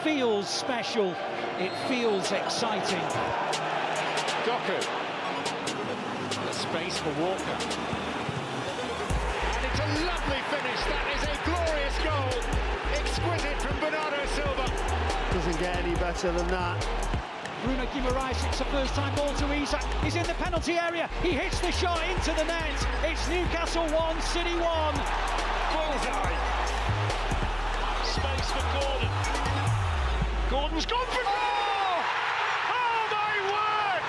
feels special, it feels exciting. Doku. The space for Walker. And it's a lovely finish. That is a glorious goal. Exquisite from Bernardo Silva. Doesn't get any better than that. Bruno Guimaraes, it's the first time ball to Isak. He's in the penalty area. He hits the shot into the net. It's Newcastle 1, City 1. Bullseye. Space for Gordon. Gordon's gone for goal! Oh my word!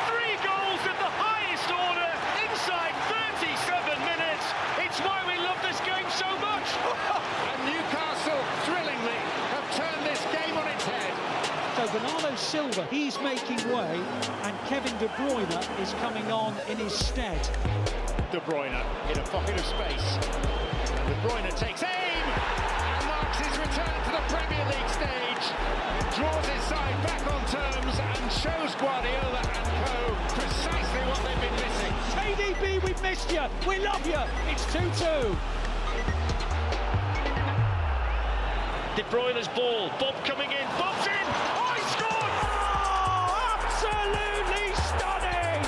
3 goals at the highest order inside 37 minutes. It's why we love this game so much. And Newcastle thrillingly have turned this game on its head. So Bernardo Silva, he's making way, and Kevin De Bruyne is coming on in his stead. De Bruyne in a pocket of space. De Bruyne takes aim and marks his return to the Premier League stage. Draws his side back on terms and shows Guardiola and co precisely what they've been missing. KDB, we've missed you. We love you. It's 2-2. De Bruyne's ball. Bob coming in. Bob's in. Oh, he scored! Oh, absolutely stunning!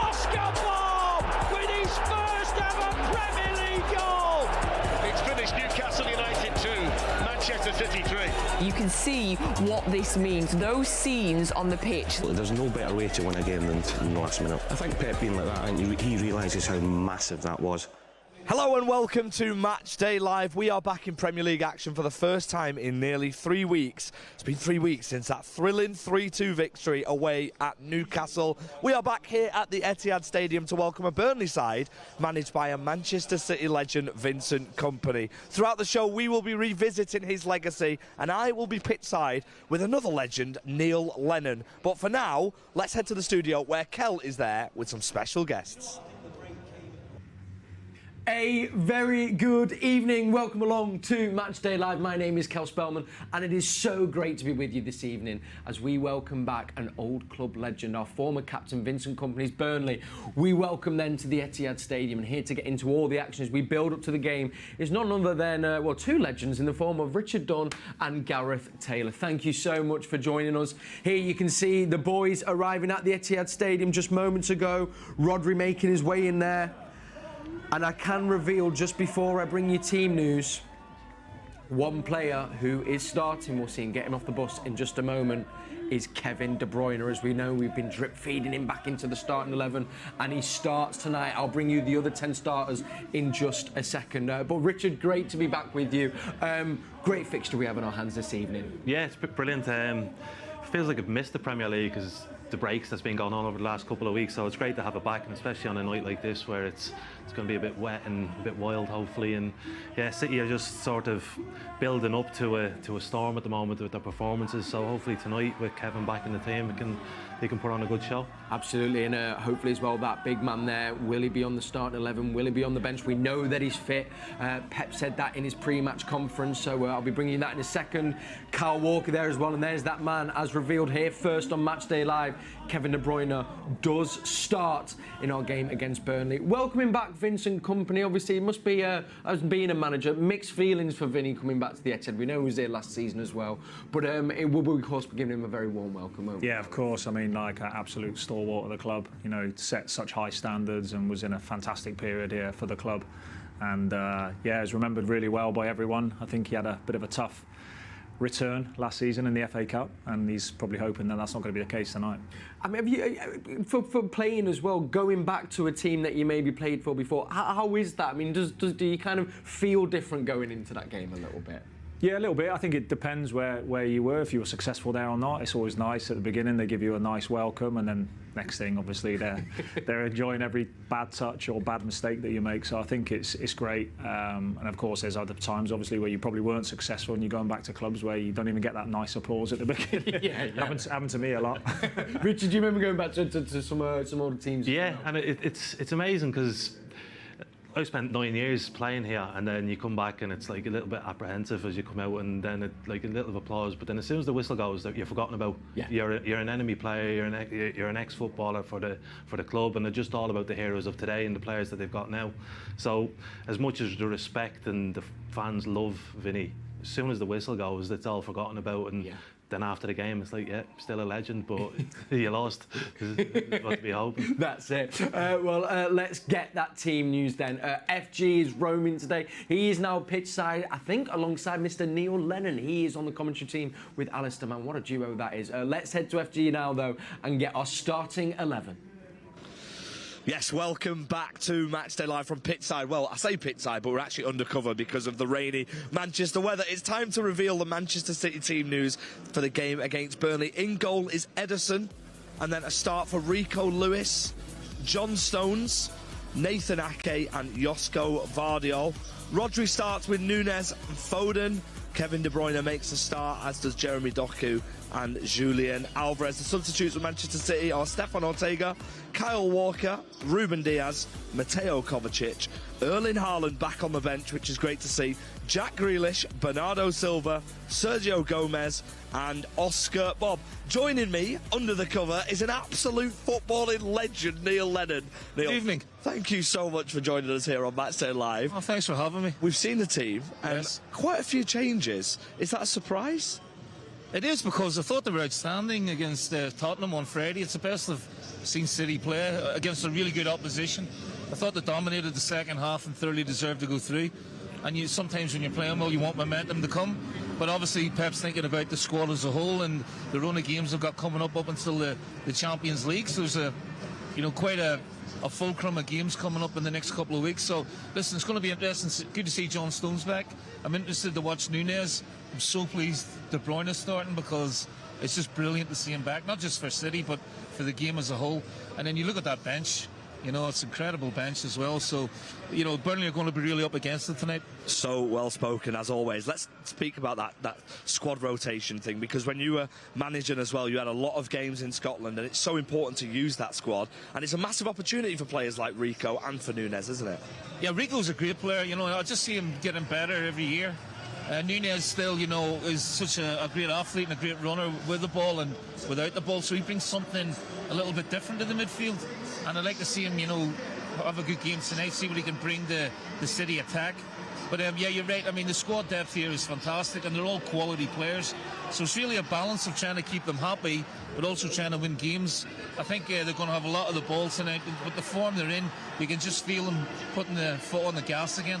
Oscar Bob with his first ever Premier League goal. It's finished. Newcastle United 2, Manchester City 3. You can see what this means. Those scenes on the pitch. There's no better way to win a game than in the last minute. I think Pep being like that, I think he realises how massive that was. Hello and welcome to Matchday Live. We are back in Premier League action for the first time in nearly 3 weeks. It's been 3 weeks since that thrilling 3-2 victory away at Newcastle. We are back here at the Etihad Stadium to welcome a Burnley side managed by a Manchester City legend, Vincent Kompany. Throughout the show we will be revisiting his legacy, and I will be pitchside with another legend, Neil Lennon. But for now, let's head to the studio where Kel is there with some special guests. A very good evening. Welcome along to Matchday Live. My name is Kel Spellman, and it is so great to be with you this evening as we welcome back an old club legend, our former captain Vincent Kompany's Burnley. We welcome them to the Etihad Stadium, and here to get into all the action as we build up to the game is none other than, two legends in the form of Richard Dunn and Gareth Taylor. Thank you so much for joining us. Here you can see the boys arriving at the Etihad Stadium just moments ago. Rodri making his way in there. And I can reveal, just before I bring you team news, one player who is starting, we'll see and get him off the bus in just a moment, is Kevin De Bruyne. As we know, we've been drip feeding him back into the starting 11, and he starts tonight. I'll bring you the other 10 starters in just a second. But Richard, great to be back with you. Great fixture we have on our hands this evening. Yeah, it's brilliant. Feels like I've missed the Premier League because the breaks that's been going on over the last couple of weeks, so it's great to have it back, and especially on a night like this where it's going to be a bit wet and a bit wild, hopefully. And yeah, City are just sort of building up to a storm at the moment with their performances, so hopefully tonight with Kevin back in the team they can put on a good show. Absolutely, and hopefully as well that big man there, will he be on the starting 11, will he be on the bench? We know that he's fit. Pep said that in his pre-match conference, so I'll be bringing you that in a second. Kyle Walker there as well, and there's that man as revealed here first on Matchday Live. Kevin De Bruyne does start in our game against Burnley. Welcoming back Vincent Kompany. Obviously, it must be, as being a manager, mixed feelings for Vinny coming back to the Etihad. We know he was there last season as well, but it will be, of course, be giving him a very warm welcome, won't we? Yeah, of course. I mean, like an absolute stalwart of the club. You know, set such high standards and was in a fantastic period here for the club. And yeah, is remembered really well by everyone. I think he had a bit of a tough return last season in the FA Cup, and he's probably hoping that that's not going to be the case tonight. I mean, have you, for playing as well, going back to a team that you maybe played for before, how is that? I mean, do you kind of feel different going into that game a little bit? Yeah, a little bit. I think it depends where you were, if you were successful there or not. It's always nice at the beginning, they give you a nice welcome, and then next thing, obviously, they're enjoying every bad touch or bad mistake that you make. So I think it's great. And of course, there's other times, obviously, where you probably weren't successful and you're going back to clubs where you don't even get that nice applause at the beginning. Yeah. Happened to me a lot. Richard, do you remember going back to some older teams? Yeah, and it's amazing because I spent 9 years playing here, and then you come back and it's like a little bit apprehensive as you come out, and then like a little applause. But then as soon as the whistle goes, you're forgotten about. Yeah. You're an enemy player. You're an ex-footballer for the club, and they're just all about the heroes of today and the players that they've got now. So as much as the respect and the fans love Vinny, as soon as the whistle goes, it's all forgotten about, and then after the game, it's like, yeah, still a legend, but you lost. It's what to be hoping. That's it. Let's get that team news then. FG is roaming today. He is now pitch side, I think, alongside Mr. Neil Lennon. He is on the commentary team with Alistair. Man, what a duo that is. Let's head to FG now, though, and get our starting 11. Yes, welcome back to Matchday Live from pitchside. Well, I say pitchside, but we're actually undercover because of the rainy Manchester weather. It's time to reveal the Manchester City team news for the game against Burnley. In goal is Ederson, and then a start for Rico Lewis, John Stones, Nathan Ake and Josko Vardiol. Rodri starts with Nunes and Foden. Kevin De Bruyne makes a start, as does Jeremy Doku and Julian Alvarez. The substitutes for Manchester City are Stefan Ortega, Kyle Walker, Ruben Diaz, Mateo Kovacic, Erling Haaland back on the bench, which is great to see, Jack Grealish, Bernardo Silva, Sergio Gomez and Oscar Bob. Joining me under the cover is an absolute footballing legend, Neil Lennon. Neil, good evening. Thank you so much for joining us here on Matchday Live. Oh, thanks for having me. We've seen the team and yes. Quite a few changes. Is that a surprise? It is, because I thought they were outstanding against Tottenham on Friday. It's the best I've seen City play against a really good opposition. I thought they dominated the second half and thoroughly deserved to go through. And sometimes when you're playing well, you want momentum to come. But obviously Pep's thinking about the squad as a whole and the run of games they've got coming up until the Champions League. So there's quite a fulcrum of games coming up in the next couple of weeks. So listen, it's going to be interesting. Good to see John Stones back. I'm interested to watch Nunes. I'm so pleased De Bruyne is starting, because it's just brilliant to see him back, not just for City but for the game as a whole. And then you look at that bench. It's an incredible bench as well. So, Burnley are going to be really up against it tonight. So well spoken, as always. Let's speak about that squad rotation thing, because when you were managing as well, you had a lot of games in Scotland, and it's so important to use that squad. And it's a massive opportunity for players like Rico and for Nunes, isn't it? Yeah, Rico's a great player. I just see him getting better every year. Nunes still, is such a great athlete and a great runner with the ball and without the ball. So he brings something a little bit different to the midfield. And I'd like to see him, have a good game tonight, see what he can bring the City attack. But yeah, you're right. I mean, the squad depth here is fantastic, and they're all quality players. So it's really a balance of trying to keep them happy, but also trying to win games. I think they're going to have a lot of the ball tonight, but the form they're in, you can just feel them putting the foot on the gas again.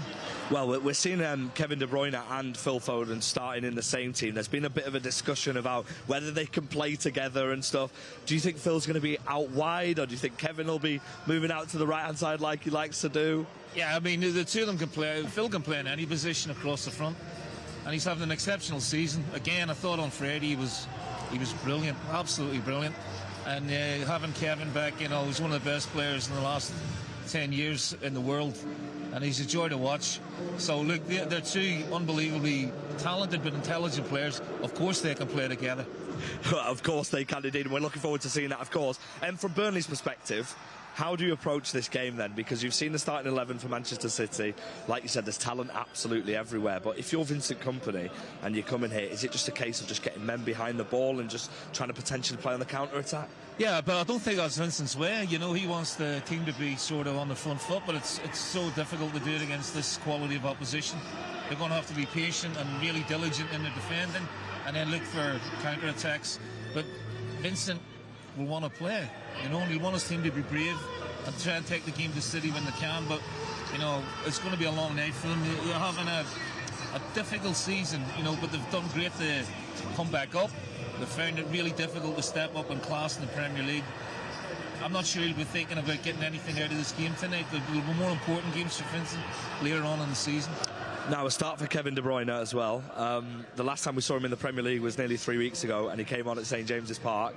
Well, we're seeing Kevin De Bruyne and Phil Foden starting in the same team. There's been a bit of a discussion about whether they can play together and stuff. Do you think Phil's going to be out wide, or do you think Kevin will be moving out to the right-hand side like he likes to do? Yeah, I mean, the two of them can play. Phil can play in any position across the front, and he's having an exceptional season. Again, I thought on Friday he was brilliant, absolutely brilliant. And having Kevin back, he's one of the best players in the last 10 years in the world, and he's a joy to watch. So look, they're two unbelievably talented but intelligent players. Of course they can play together. Of course they can indeed, and we're looking forward to seeing that, of course. And from Burnley's perspective, how do you approach this game then? Because you've seen the starting 11 for Manchester City. Like you said, there's talent absolutely everywhere. But if you're Vincent Kompany and you come in here, is it just a case of just getting men behind the ball and just trying to potentially play on the counter-attack? Yeah, but I don't think that's Vincent's way. He wants the team to be sort of on the front foot, but it's so difficult to do it against this quality of opposition. They're going to have to be patient and really diligent in their defending, and then look for counter-attacks. But Vincent will want to play. He'll want his team to be brave and try and take the game to City when they can. But, it's going to be a long night for them. They're having a difficult season, but they've done great to come back up. They've found it really difficult to step up in class in the Premier League. I'm not sure he'll be thinking about getting anything out of this game tonight. There'll be more important games for Vincent later on in the season. Now, a start for Kevin De Bruyne as well. The last time we saw him in the Premier League was nearly 3 weeks ago, and he came on at St James's Park,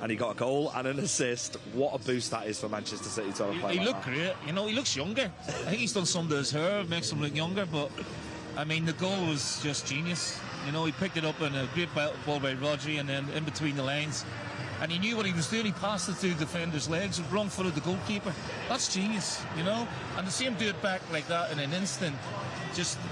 and he got a goal and an assist. What a boost that is for Manchester City to have a play. He looked great. He looks younger. I think he's done something to his hair, makes him look younger. But I mean, the goal was just genius. He picked it up in a great ball by Rodri, and then in between the lines. And he knew what he was doing. He passed it through the defender's legs, wrong-footed the goalkeeper. That's genius, And to see him do it back like that in an instant,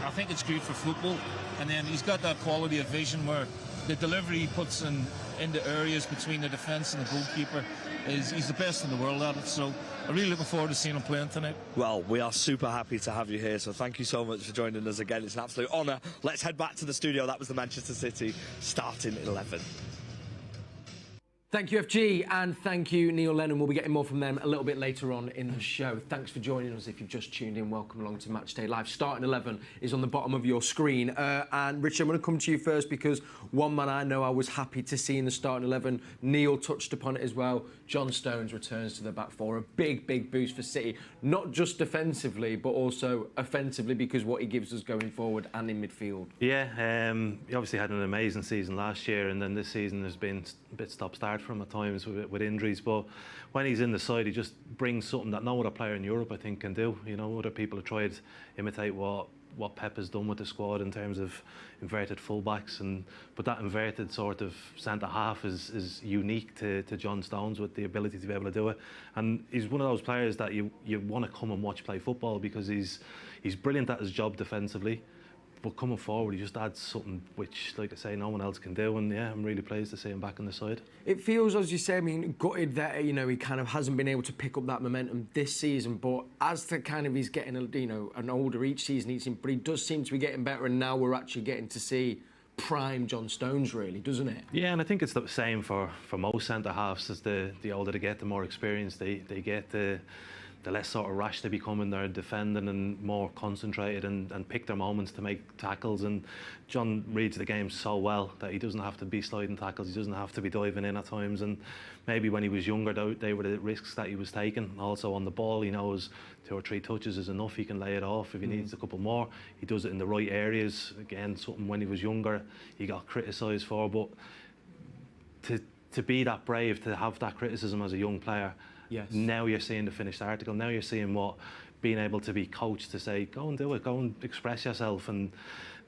I think it's great for football. And then he's got that quality of vision where the delivery he puts in the areas between the defence and the goalkeeper, he's the best in the world at it. So I'm really looking forward to seeing him playing tonight. Well, we are super happy to have you here, so thank you so much for joining us again. It's an absolute honour. Let's head back to the studio. That was the Manchester City starting 11. Thank you, FG, and thank you, Neil Lennon. We'll be getting more from them a little bit later on in the show. Thanks for joining us. If you've just tuned in, welcome along to Matchday Live. Starting 11 is on the bottom of your screen. And Richard, I'm going to come to you first because one man I know I was happy to see in the starting 11, Neil touched upon it as well. John Stones returns to the back four. A big, big boost for City, not just defensively, but also offensively, because what he gives us going forward and in midfield. Yeah, he obviously had an amazing season last year, and then this season there's been a bit stop-start from at times with injuries, but when he's in the side he just brings something that no other player in Europe I think can do. You know, other people have tried to imitate what Pep has done with the squad in terms of inverted fullbacks, but that inverted sort of centre half is unique to John Stones, with the ability to be able to do it. And he's one of those players that you want to come and watch play football, because he's brilliant at his job defensively, but coming forward he just adds something which, like I say, no one else can do. And yeah, I'm really pleased to see him back on the side. It feels, as you say, I mean, gutted that, you know, he kind of hasn't been able to pick up that momentum this season, but as the kind of he's getting, you know, an older each season, but he does seem to be getting better, and now we're actually getting to see prime John Stones, really, doesn't it? Yeah, and I think it's the same for most centre halves. As the older they get, the more experience they get, the less sort of rash they become in their defending, and more concentrated and pick their moments to make tackles. And John reads the game so well that he doesn't have to be sliding tackles, he doesn't have to be diving in at times. And maybe when he was younger, they were the risks that he was taking. Also on the ball, he knows 2 or 3 touches is enough, he can lay it off. If he needs a couple more, he does it in the right areas. Again, something when he was younger he got criticised for, but to be that brave, to have that criticism as a young player. Yes. Now you're seeing the finished article. Now you're seeing what being able to be coached to say, go and do it, go and express yourself. And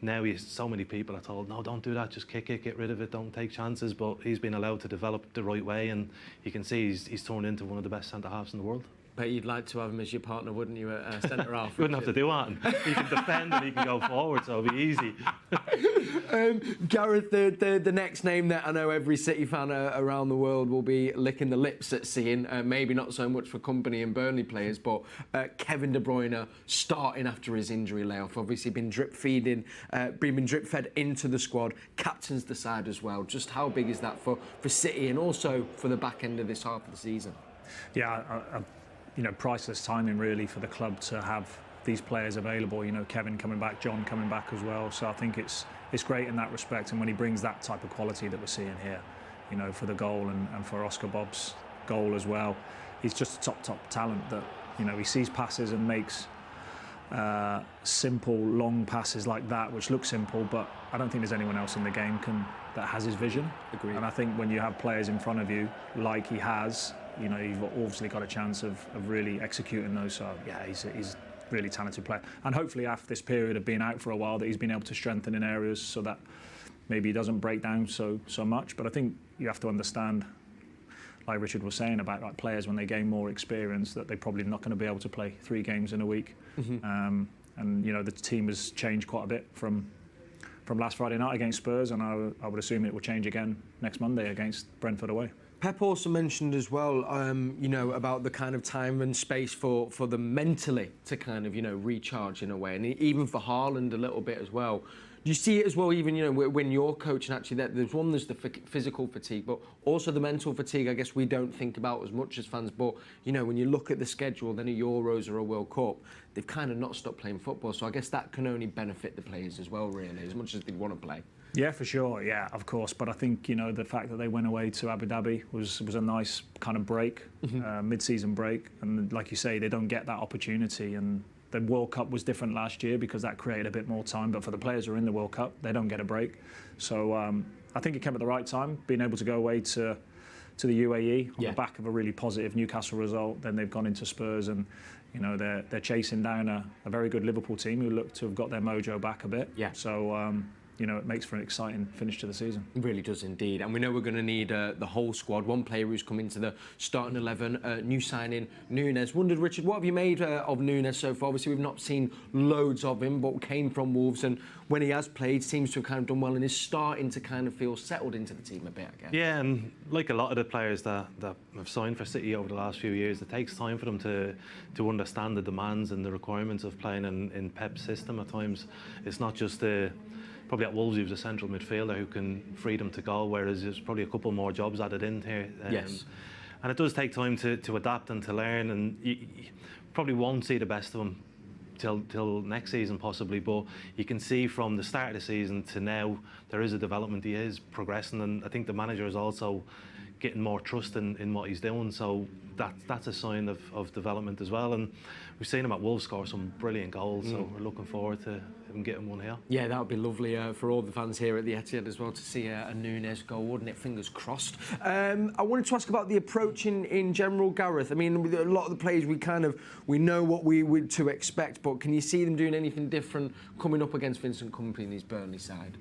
now so many people are told, no, don't do that, just kick it, get rid of it, don't take chances. But he's been allowed to develop the right way, and you can see he's turned into one of the best centre halves in the world. But you'd like to have him as your partner, wouldn't you, at centre half? You wouldn't have to do that. He can defend and he can go forward, so it'll be easy. Gareth, the next name that I know every City fan around the world will be licking the lips at seeing, maybe not so much for Kompany and Burnley players, but Kevin De Bruyne starting after his injury layoff. Obviously been drip fed into the squad, captains the side as well. Just how big is that for City, and also for the back end of this half of the season? Yeah, you know, priceless timing really for the club to have these players available. You know, Kevin coming back, John coming back as well. So I think it's great in that respect. And when he brings that type of quality that we're seeing here, you know, for the goal and for Oscar Bob's goal as well, he's just a top talent that, you know, he sees passes and makes simple, long passes like that, which look simple, but I don't think there's anyone else in the game that has his vision. Agreed. And I think when you have players in front of you, like he has, you know, you've obviously got a chance of really executing those. So yeah, he's a really talented player. And hopefully after this period of being out for a while, that he's been able to strengthen in areas so that maybe he doesn't break down so much. But I think you have to understand, like Richard was saying about like players when they gain more experience, that they're probably not going to be able to play 3 games in a week. Mm-hmm. And you know, the team has changed quite a bit from last Friday night against Spurs, and I would assume it will change again next Monday against Brentford away. Pep also mentioned as well, you know, about the kind of time and space for them mentally to kind of, you know, recharge in a way, and even for Haaland a little bit as well. Do you see it as well, even, you know, when you're coaching, actually, that there's the physical fatigue, but also the mental fatigue, I guess we don't think about as much as fans, but, you know, when you look at the schedule, then a Euros or a World Cup, they've kind of not stopped playing football, so I guess that can only benefit the players as well, really, as much as they want to play. Yeah, for sure. Yeah, of course. But I think, you know, the fact that they went away to Abu Dhabi was a nice kind of break, mid-season break. And like you say, they don't get that opportunity. And the World Cup was different last year because that created a bit more time. But for the players who are in the World Cup, they don't get a break. So I think it came at the right time, being able to go away to the UAE on the back of a really positive Newcastle result. Then they've gone into Spurs, and you know they're chasing down a very good Liverpool team who look to have got their mojo back a bit. Yeah. So. it makes for an exciting finish to the season. It really does indeed. And we know we're going to need the whole squad. One player who's come into the starting 11, new signing, Nunes. Wondered, Richard, what have you made of Nunes so far? Obviously, we've not seen loads of him, but came from Wolves, and when he has played, seems to have kind of done well and is starting to kind of feel settled into the team a bit, I guess. Yeah, and like a lot of the players that have signed for City over the last few years, it takes time for them to understand the demands and the requirements of playing in Pep's system at times. It's not just probably at Wolves he was a central midfielder who can free them to goal, whereas there's probably a couple more jobs added in here. Yes. And it does take time to adapt and to learn, and you probably won't see the best of him till next season possibly, but you can see from the start of the season to now there is a development. He is progressing, and I think the manager is also getting more trust in what he's doing, so that's a sign of development as well. And we've seen him at Wolves score some brilliant goals, so we're looking forward to him getting one here. Yeah, that would be lovely for all the fans here at the Etihad as well to see a Nunes goal, wouldn't it? Fingers crossed. I wanted to ask about the approach in general, Gareth. I mean, with a lot of the players we know what we would to expect, but can you see them doing anything different coming up against Vincent Kompany in his Burnley side?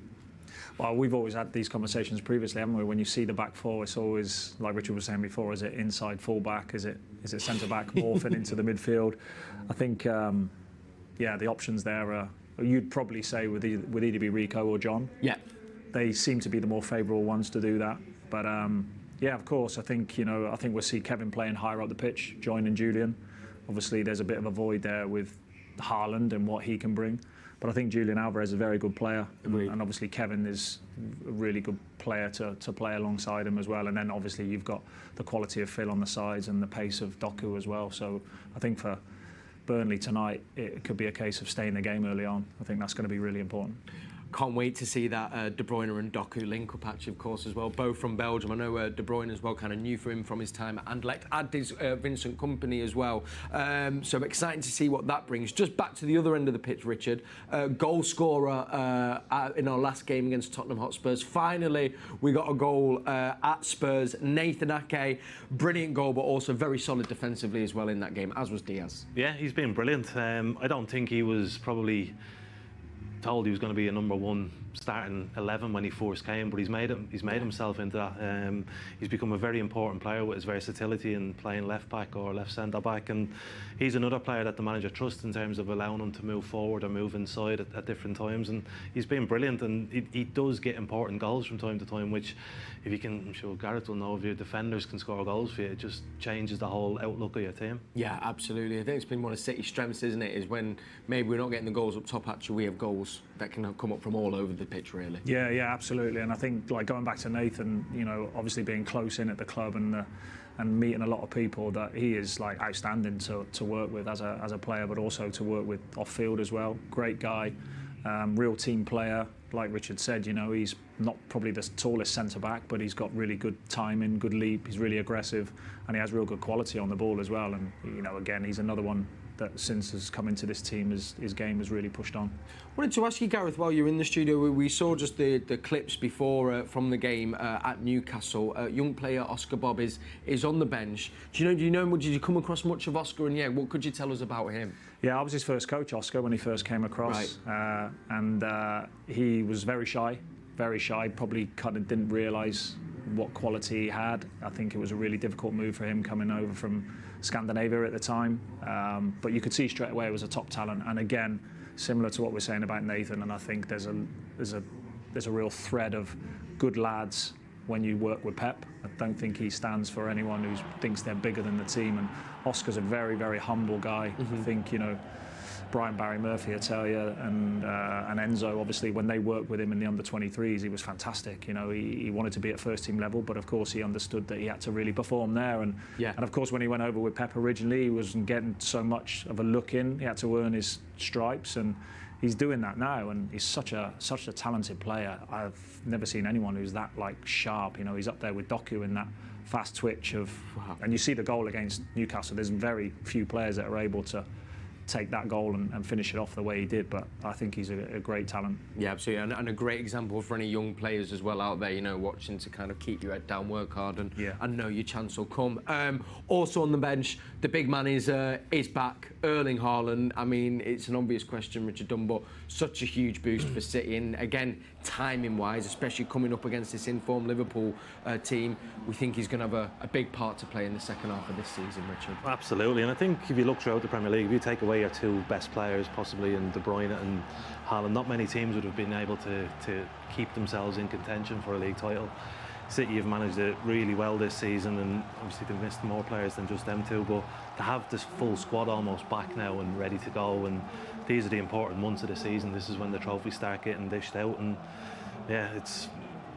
Well, we've always had these conversations previously, haven't we? When you see the back four, it's always, like Richard was saying before, is it inside full-back? Is it centre-back morphing into the midfield? I think, the options there are, you'd probably say would either be Rico or John. Yeah. They seem to be the more favourable ones to do that. But, of course, I think we'll see Kevin playing higher up the pitch, joining Julian. Obviously, there's a bit of a void there with Haaland and what he can bring. But I think Julian Alvarez is a very good player, and obviously Kevin is a really good player to play alongside him as well. And then obviously you've got the quality of Phil on the sides and the pace of Doku as well. So I think for Burnley tonight, it could be a case of staying the game early on. I think that's going to be really important. Can't wait to see that De Bruyne and Doku link up actually, of course, as well. Both from Belgium. I know De Bruyne as well, kind of new for him from his time at Anderlecht. Add this Vincent Kompany as well. So exciting to see what that brings. Just back to the other end of the pitch, Richard. Goal scorer in our last game against Tottenham Hotspurs. Finally, we got a goal at Spurs. Nathan Ake, brilliant goal, but also very solid defensively as well in that game, as was Diaz. Yeah, he's been brilliant. I don't think he was probably told he was going to be a number one starting 11 when he first came, but he's made himself into that. He's become a very important player with his versatility in playing left back or left centre back, and he's another player that the manager trusts in terms of allowing him to move forward or move inside at different times, and he's been brilliant, and he does get important goals from time to time, which if you can, I'm sure Gareth will know, if your defenders can score goals for you, it just changes the whole outlook of your team. Yeah, absolutely. I think it's been one of City's strengths, isn't it, is when maybe we're not getting the goals up top, actually we have goals that can come up from all over the pitch, really. Yeah, absolutely. And I think, like, going back to Nathan, obviously being close in at the club and meeting a lot of people, that he is like outstanding to work with as a player, but also to work with off field as well. Great guy, real team player. Like Richard said, he's not probably the tallest centre back, but he's got really good timing, good leap. He's really aggressive, and he has real good quality on the ball as well. And again, he's another one that since has come into this team, his game has really pushed on. I wanted to ask you, Gareth, while you're in the studio, we saw just the clips before from the game at Newcastle. Young player Oscar Bob is on the bench. Did you come across much of Oscar, and what could you tell us about him? Yeah, I was his first coach, Oscar, when he first came across, right. And he was very shy, probably kind of didn't realise what quality he had. I think it was a really difficult move for him coming over from Scandinavia at the time, but you could see straight away it was a top talent. And again, similar to what we're saying about Nathan, and I think there's a real thread of good lads when you work with Pep. I don't think he stands for anyone who thinks they're bigger than the team, and Oscar's a very, very humble guy. I think Brian Barry Murphy, I tell you, and Enzo, obviously, when they worked with him in the under-23s, he was fantastic. He wanted to be at first-team level, but of course he understood that he had to really perform there. And of course, when he went over with Pep originally, he wasn't getting so much of a look in. He had to earn his stripes, and he's doing that now. And he's such a talented player. I've never seen anyone who's that sharp. He's up there with Doku in that fast twitch of. Wow. And you see the goal against Newcastle. There's very few players that are able to take that goal and finish it off the way he did. But I think he's a great talent. Yeah, absolutely, and a great example for any young players as well out there, you know, watching to kind of keep your head down, work hard, and know your chance will come. Also on the bench, the big man is back, Erling Haaland. I mean, it's an obvious question, Richard Dunn, but such a huge boost for City, and again, timing-wise, especially coming up against this informed Liverpool team, we think he's going to have a big part to play in the second half of this season, Richard. Absolutely, and I think if you look throughout the Premier League, if you take away your two best players, possibly in Bruyne and Haaland, not many teams would have been able to keep themselves in contention for a league title. City have managed it really well this season, and obviously they've missed more players than just them two, but to have this full squad almost back now and ready to go, and these are the important months of the season. This is when the trophies start getting dished out, and yeah, it's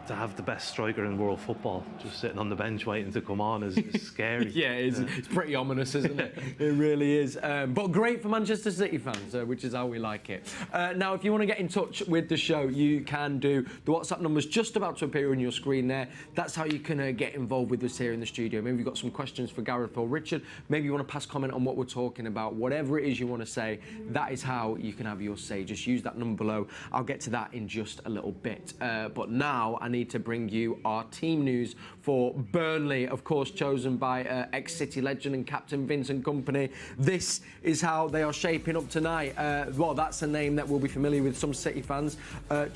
to have the best striker in world football just sitting on the bench waiting to come on is scary. Yeah, it's pretty ominous, isn't it? It really is. But great for Manchester City fans, which is how we like it. Now, if you want to get in touch with the show, you can do. The WhatsApp number's just about to appear on your screen there. That's how you can get involved with us here in the studio. Maybe you've got some questions for Gareth or Richard. Maybe you want to pass comment on what we're talking about. Whatever it is you want to say, that is how you can have your say. Just use that number below. I'll get to that in just a little bit. But now I need to bring you our team news for Burnley, of course, chosen by ex-City legend and captain Vincent Kompany. This is how they are shaping up tonight. Well, that's a name that will be familiar with some City fans.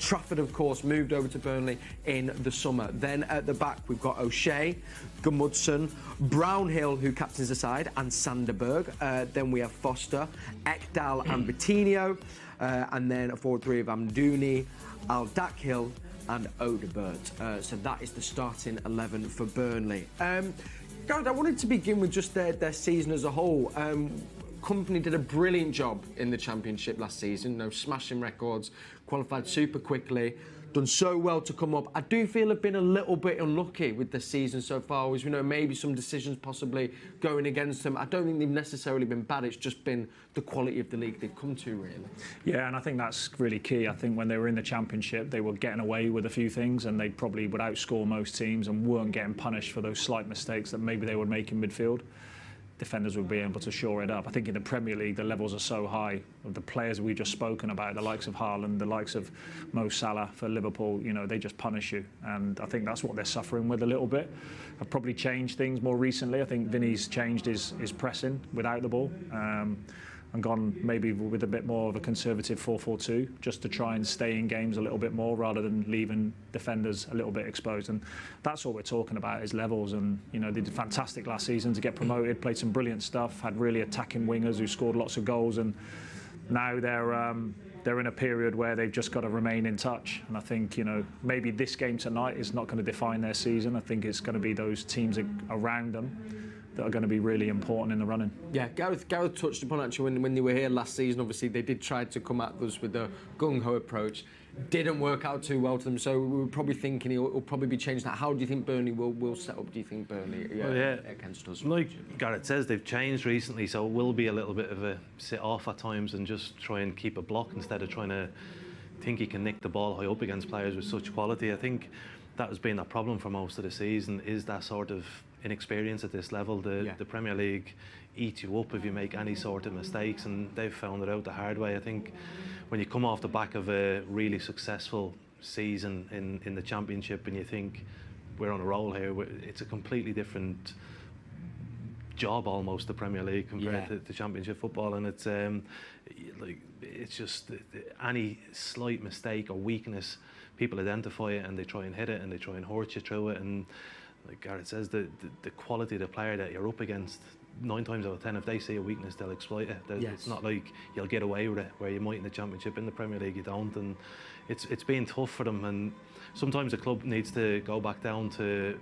Trafford, of course, moved over to Burnley in the summer. Then at the back, we've got O'Shea, Gudmundsson, Brownhill, who captains the side, and Sanderberg. Then we have Foster, Ekdal and Vitinho. And then a forward three of Amdouni, Al-Dakhil and Odebert. So that is the starting 11 for Burnley. Gareth, I wanted to begin with just their season as a whole. Kompany did a brilliant job in the Championship last season, smashing records, qualified super quickly, done so well to come up. I do feel they've been a little bit unlucky with the season so far, as we know, maybe some decisions possibly going against them. I don't think they've necessarily been bad, it's just been the quality of the league they've come to, really. Yeah, and I think that's really key. I think when they were in the Championship, they were getting away with a few things, and they probably would outscore most teams and weren't getting punished for those slight mistakes that maybe they would make in midfield. Defenders would be able to shore it up. I think in the Premier League, the levels are so high of the players we've just spoken about, the likes of Haaland, the likes of Mo Salah for Liverpool, they just punish you. And I think that's what they're suffering with a little bit. I've probably changed things more recently. I think Vinny's changed his pressing without the ball. And gone maybe with a bit more of a conservative 4-4-2, just to try and stay in games a little bit more rather than leaving defenders a little bit exposed. And that's what we're talking about, is levels. And they did fantastic last season to get promoted, played some brilliant stuff, had really attacking wingers who scored lots of goals, and now they're in a period where they've just got to remain in touch. And I think maybe this game tonight is not going to define their season. I think it's going to be those teams around them that are going to be really important in the running. Yeah, Gareth touched upon actually when they were here last season. Obviously, they did try to come at us with a gung-ho approach. Didn't work out too well to them, so we were probably thinking he'll probably be changing that. How do you think Burnley will set up? Do you think Burnley against us? Like Gareth says, they've changed recently, so it will be a little bit of a sit-off at times and just try and keep a block instead of trying to think he can nick the ball high up against players with such quality. I think that has been a problem for most of the season, is that sort of inexperience at this level. The Premier League eats you up if you make any sort of mistakes, and they've found it out the hard way. I think when you come off the back of a really successful season in the Championship and you think we're on a roll here, it's a completely different job almost, the Premier League compared to the Championship football, and it's it's just any slight mistake or weakness, people identify it and they try and hit it and they try and hurt you through it. And like Gareth says, the quality of the player that you're up against, 9 times out of 10, if they see a weakness, they'll exploit it. It's not like you'll get away with it, where you might in the Championship. In the Premier League, you don't, and it's been tough for them. And sometimes the club needs to go back down to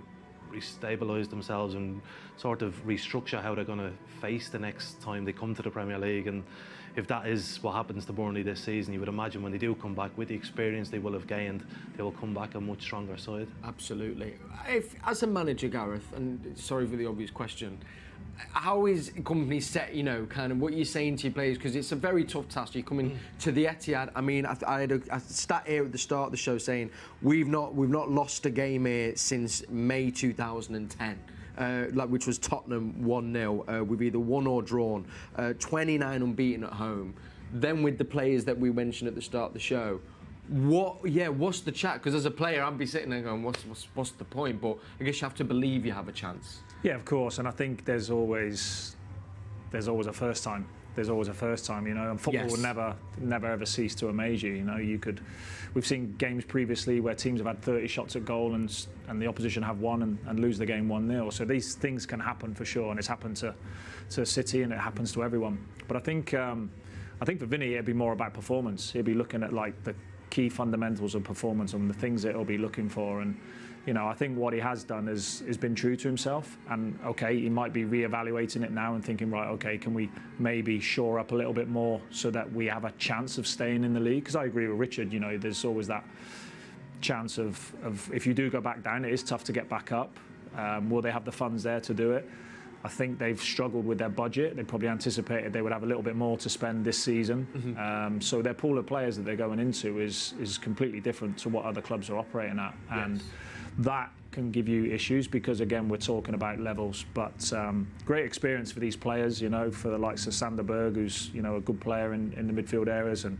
restabilise themselves and sort of restructure how they're going to face the next time they come to the Premier League. And if that is what happens to Burnley this season, you would imagine when they do come back with the experience they will have gained, they will come back a much stronger side. Absolutely. If, as a manager, Gareth, and sorry for the obvious question, how is Kompany set, kind of what you're saying to your players? Because it's a very tough task. You're coming to the Etihad. I mean, I had a stat here at the start of the show saying we've not lost a game here since May 2010. which was Tottenham 1-0, with either won or drawn, 29 unbeaten at home. Then with the players that we mentioned at the start of the show, what's the chat? Because as a player, I'd be sitting there going, what's the point? But I guess you have to believe you have a chance. Yeah, of course, and I think there's always a first time. There's always a first time, you know, and football will never ever cease to amaze you. You know, we've seen games previously where teams have had 30 shots at goal and the opposition have won and lose the game 1-0. So these things can happen for sure, and it's happened to City and it happens to everyone. But I think for Vinny it'd be more about performance. He'd be looking at like the key fundamentals of performance and the things that he'll be looking for. And you know, I think what he has done is been true to himself. And okay, he might be re-evaluating it now and thinking, right, okay, can we maybe shore up a little bit more so that we have a chance of staying in the league? Because I agree with Richard. You know, there's always that chance of if you do go back down, it is tough to get back up. Will they have the funds there to do it? I think they've struggled with their budget. They probably anticipated they would have a little bit more to spend this season. Mm-hmm. So their pool of players that they're going into is completely different to what other clubs are operating at. Yes. And that can give you issues because, again, we're talking about levels. But great experience for these players, you know, for the likes of Sanderberg, who's, you know, a good player in the midfield areas. And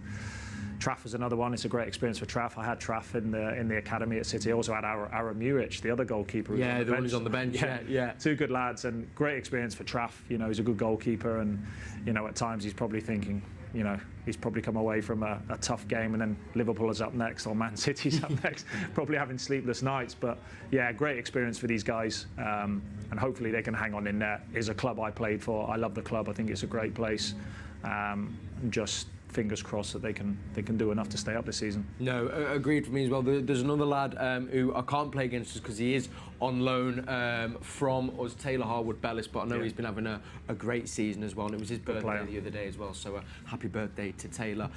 Traff is another one. It's a great experience for Traff. I had Traff in the academy at City. I also had Aaron Muric, the other goalkeeper. Yeah, the one who's on the bench. Yeah. Two good lads and great experience for Traff. You know, he's a good goalkeeper, and you know, at times he's probably thinking, you know, he's probably come away from a tough game, and then Liverpool is up next or Man City's up next, probably having sleepless nights. But yeah, great experience for these guys, and hopefully they can hang on in there. It's a club I played for. I love the club. I think it's a great place. And just fingers crossed that they can do enough to stay up this season. No, agreed for me as well. There's another lad who I can't play against us because he is on loan from us, Taylor Harwood-Bellis, but I know he's been having a great season as well, and it was his birthday the other day as well, so happy birthday to Taylor.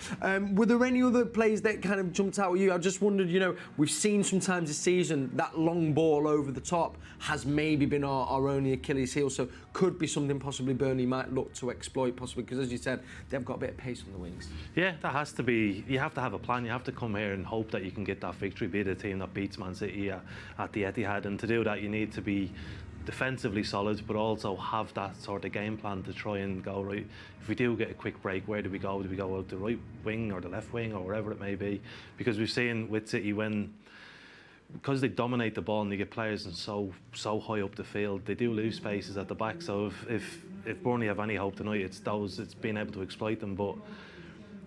Were there any other players that kind of jumped out at you? I just wondered, you know, we've seen sometimes this season that long ball over the top has maybe been our only Achilles heel, so could be something possibly Burnley might look to exploit, possibly, because as you said, they've got a bit of pace on the wings. Yeah, that has to be. You have to have a plan. You have to come here and hope that you can get that victory, be the team that beats Man City at the Etihad. And to do that, you need to be defensively solid, but also have that sort of game plan to try and go, right, if we do get a quick break, where do we go? Do we go out the right wing or the left wing or wherever it may be? Because we've seen with City because they dominate the ball and they get players and so high up the field, they do lose spaces at the back. So if Burnley have any hope tonight, it's being able to exploit them. But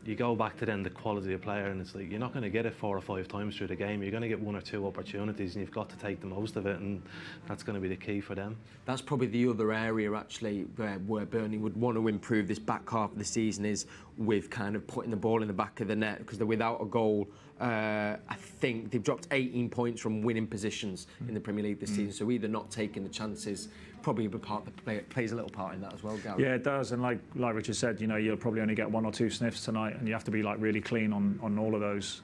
you go back to then the quality of player, and it's like you're not going to get it 4 or 5 times through the game. You're going to get 1 or 2 opportunities, and you've got to take the most of it, and that's going to be the key for them. That's probably the other area actually where Burnley would want to improve this back half of the season, is with kind of putting the ball in the back of the net, because they're without a goal. I think they've dropped 18 points from winning positions in the Premier League this season, so either not taking the chances probably plays a little part in that as well, Gareth. Yeah, it does, and like Richard said, you know, you'll probably only get 1 or 2 sniffs tonight, and you have to be like really clean on all of those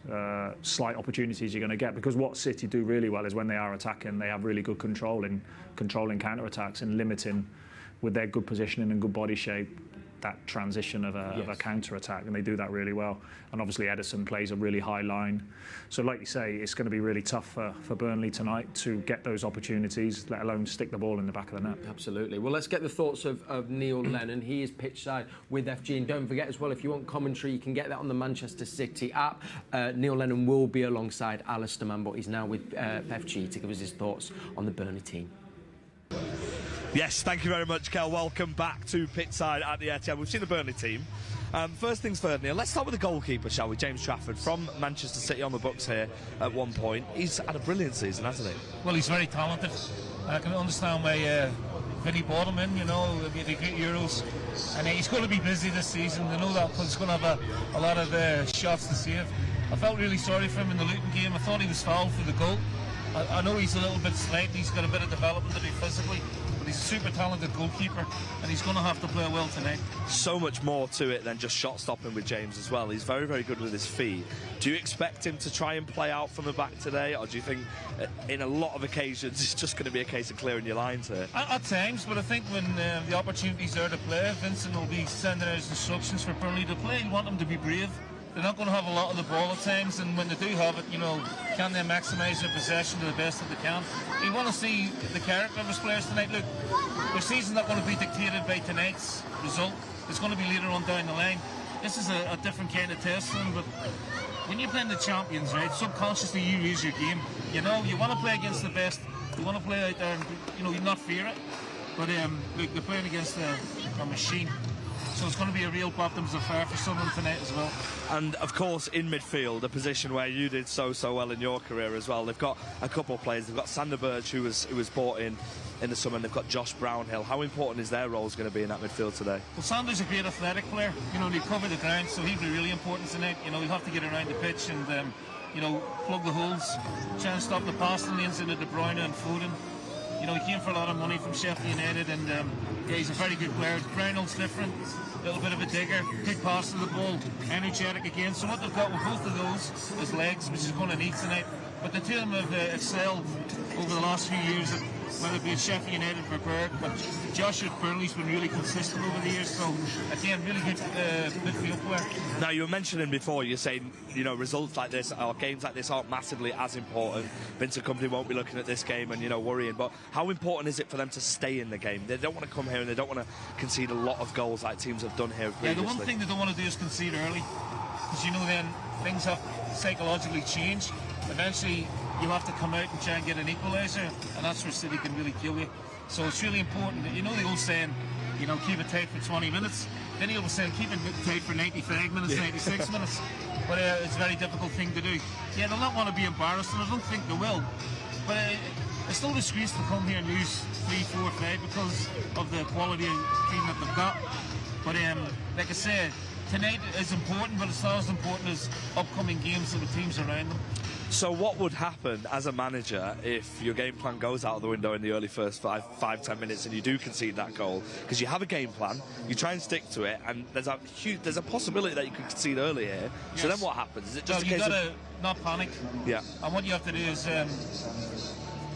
slight opportunities you're going to get, because what City do really well is when they are attacking, they have really good controlling counter-attacks and limiting, with their good positioning and good body shape, that transition of a counter-attack, and they do that really well. And obviously Ederson plays a really high line. So like you say, it's going to be really tough for Burnley tonight to get those opportunities, let alone stick the ball in the back of the net. Absolutely. Well, let's get the thoughts of Neil Lennon. He is pitchside with FG, and don't forget as well, if you want commentary, you can get that on the Manchester City app. Neil Lennon will be alongside Alistair Mann, but he's now with FG to give us his thoughts on the Burnley team. Yes, thank you very much, Kel. Welcome back to Pitside at the Etihad. We've seen the Burnley team. First things first, Neil, let's start with the goalkeeper, shall we? James Trafford, from Manchester City, on the books here at one point. He's had a brilliant season, hasn't he? Well, he's very talented. I can understand why Vinny bought him in, you know, the great Euros. And he's going to be busy this season. I know that, because he's going to have a lot of shots to save. I felt really sorry for him in the Luton game. I thought he was fouled for the goal. I know he's a little bit slight, he's got a bit of development to do physically, but he's a super talented goalkeeper, and he's going to have to play well tonight. So much more to it than just shot stopping with James as well. He's very, very good with his feet. Do you expect him to try and play out from the back today, or do you think in a lot of occasions it's just going to be a case of clearing your lines here? At times, but I think when the opportunity's there to play, Vincent will be sending out his instructions for Burnley to play. You want them to be brave. they're not going to have a lot of the ball at times, and when they do have it, can they maximise their possession to the best that they can? We want to see the character of his players tonight. Look, their season's not going to be dictated by tonight's result. It's going to be later on down the line. This is a different kind of test for them, but when you're playing the champions, right, subconsciously you use your game. You want to play against the best. You want to play out there and, you not fear it. But look, they're playing against a machine. So it's going to be a real baptism of fire for someone tonight as well. And of course, in midfield, a position where you did so well in your career as well. They've got a couple of players. They've got Sander Berge, who was brought in the summer, and they've got Josh Brownhill. How important is their roles going to be in that midfield today? Well, Sander's a great athletic player. They cover the ground, so he'll be really important tonight. He'll have to get around the pitch and plug the holes, try and stop the passing lanes into Bruyne and Foden. He came for a lot of money from Sheffield United, and he's a very good player. Brownhill's different, a little bit of a digger, good pass to the ball, energetic again. So what they've got with both of those is legs, which is going to need tonight. But the two of them have excelled over the last few years, whether it be at Sheffield United or Berg. But Josh at Burnley's been really consistent over the years, so again, really good midfield player. Now, you were mentioning before, you're saying, results like this or games like this aren't massively as important. Vincent Kompany won't be looking at this game and, worrying. But how important is it for them to stay in the game? They don't want to come here and they don't want to concede a lot of goals like teams have done here previously. Yeah, the one thing they don't want to do is concede early, because then things have psychologically changed. Eventually, you have to come out and try and get an equaliser, and that's where City can really kill you. So it's really important. The old saying, keep it tight for 20 minutes. Then the old saying, keep it tight for 95 minutes, 96 minutes. But it's a very difficult thing to do. Yeah, they'll not want to be embarrassed, and I don't think they will. But it's no disgrace to come here and lose 3, 4, 5 because of the quality of team that they've got. But like I said, tonight is important, but it's not as important as upcoming games of the teams around them. So what would happen as a manager if your game plan goes out of the window in the early first 5-10 minutes and you do concede that goal? Because you have a game plan, you try and stick to it, and there's a possibility that you could concede early here. Yes. So then what happens? Is it just you've got to not panic. Yeah. And what you have to do is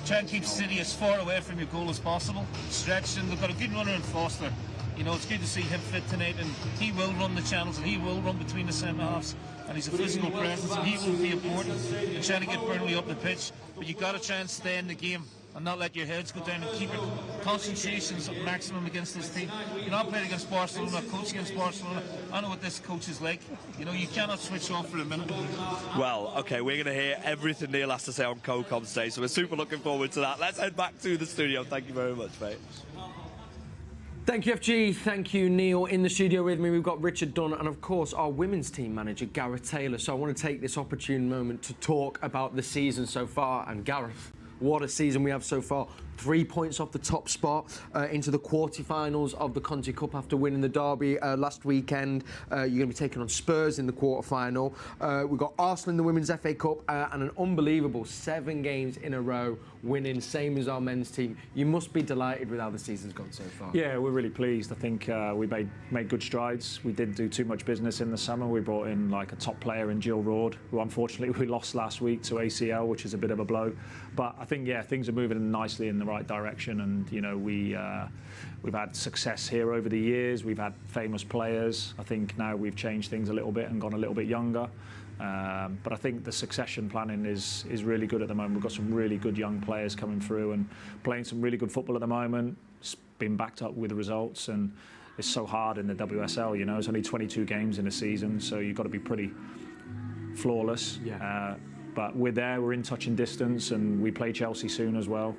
try and keep City as far away from your goal as possible. Stretch, and they've got a good runner in Foster. It's good to see him fit tonight, and he will run the channels and he will run between the centre halves, and he's a physical presence and he will be important in trying to get Burnley up the pitch. But you've got to try and stay in the game and not let your heads go down and keep your concentrations at maximum against this team. I played against Barcelona, coached against Barcelona. I know what this coach is like. You cannot switch off for a minute. Well, okay, we're going to hear everything Neil has to say on CoCom today, so we're super looking forward to that. Let's head back to the studio. Thank you very much, mate. Thank you, FG. Thank you, Neil. In the studio with me, we've got Richard Dunn and, of course, our women's team manager, Gareth Taylor. So I want to take this opportune moment to talk about the season so far. And Gareth, what a season we have so far. 3 points off the top spot into the quarterfinals of the Conti Cup after winning the derby last weekend. You're going to be taking on Spurs in the quarterfinal. We've got Arsenal in the Women's FA Cup and an unbelievable 7 games in a row winning, same as our men's team. You must be delighted with how the season's gone so far. Yeah, we're really pleased. I think we made good strides. We did do too much business in the summer. We brought in like a top player in Jill Roord, who unfortunately we lost last week to ACL, which is a bit of a blow. But I think, yeah, things are moving nicely in the right direction, and we've had success here over the years. We've had famous players. I think now we've changed things a little bit and gone a little bit younger. But I think the succession planning is really good at the moment. We've got some really good young players coming through and playing some really good football at the moment. It's been backed up with results, and it's so hard in the WSL. It's only 22 games in a season, so you've got to be pretty flawless. Yeah. But we're in touching distance, and we play Chelsea soon as well,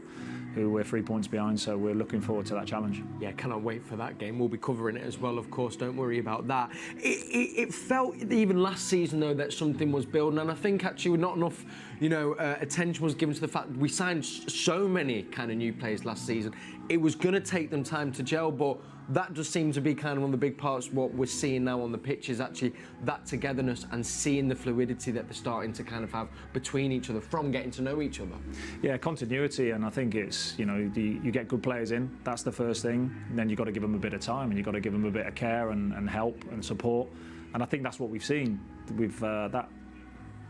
who we're 3 points behind, so we're looking forward to that challenge. Yeah, cannot wait for that game. We'll be covering it as well, of course, don't worry about that. It felt even last season, though, that something was building, and I think actually not enough attention was given to the fact we signed so many kind of new players last season. It was going to take them time to gel, but that does seem to be kind of one of the big parts what we're seeing now on the pitch is actually that togetherness and seeing the fluidity that they're starting to kind of have between each other from getting to know each other. Yeah, continuity, and I think it's, you get good players in, that's the first thing, and then you've got to give them a bit of time and you've got to give them a bit of care and help and support, and I think that's what we've seen. We've that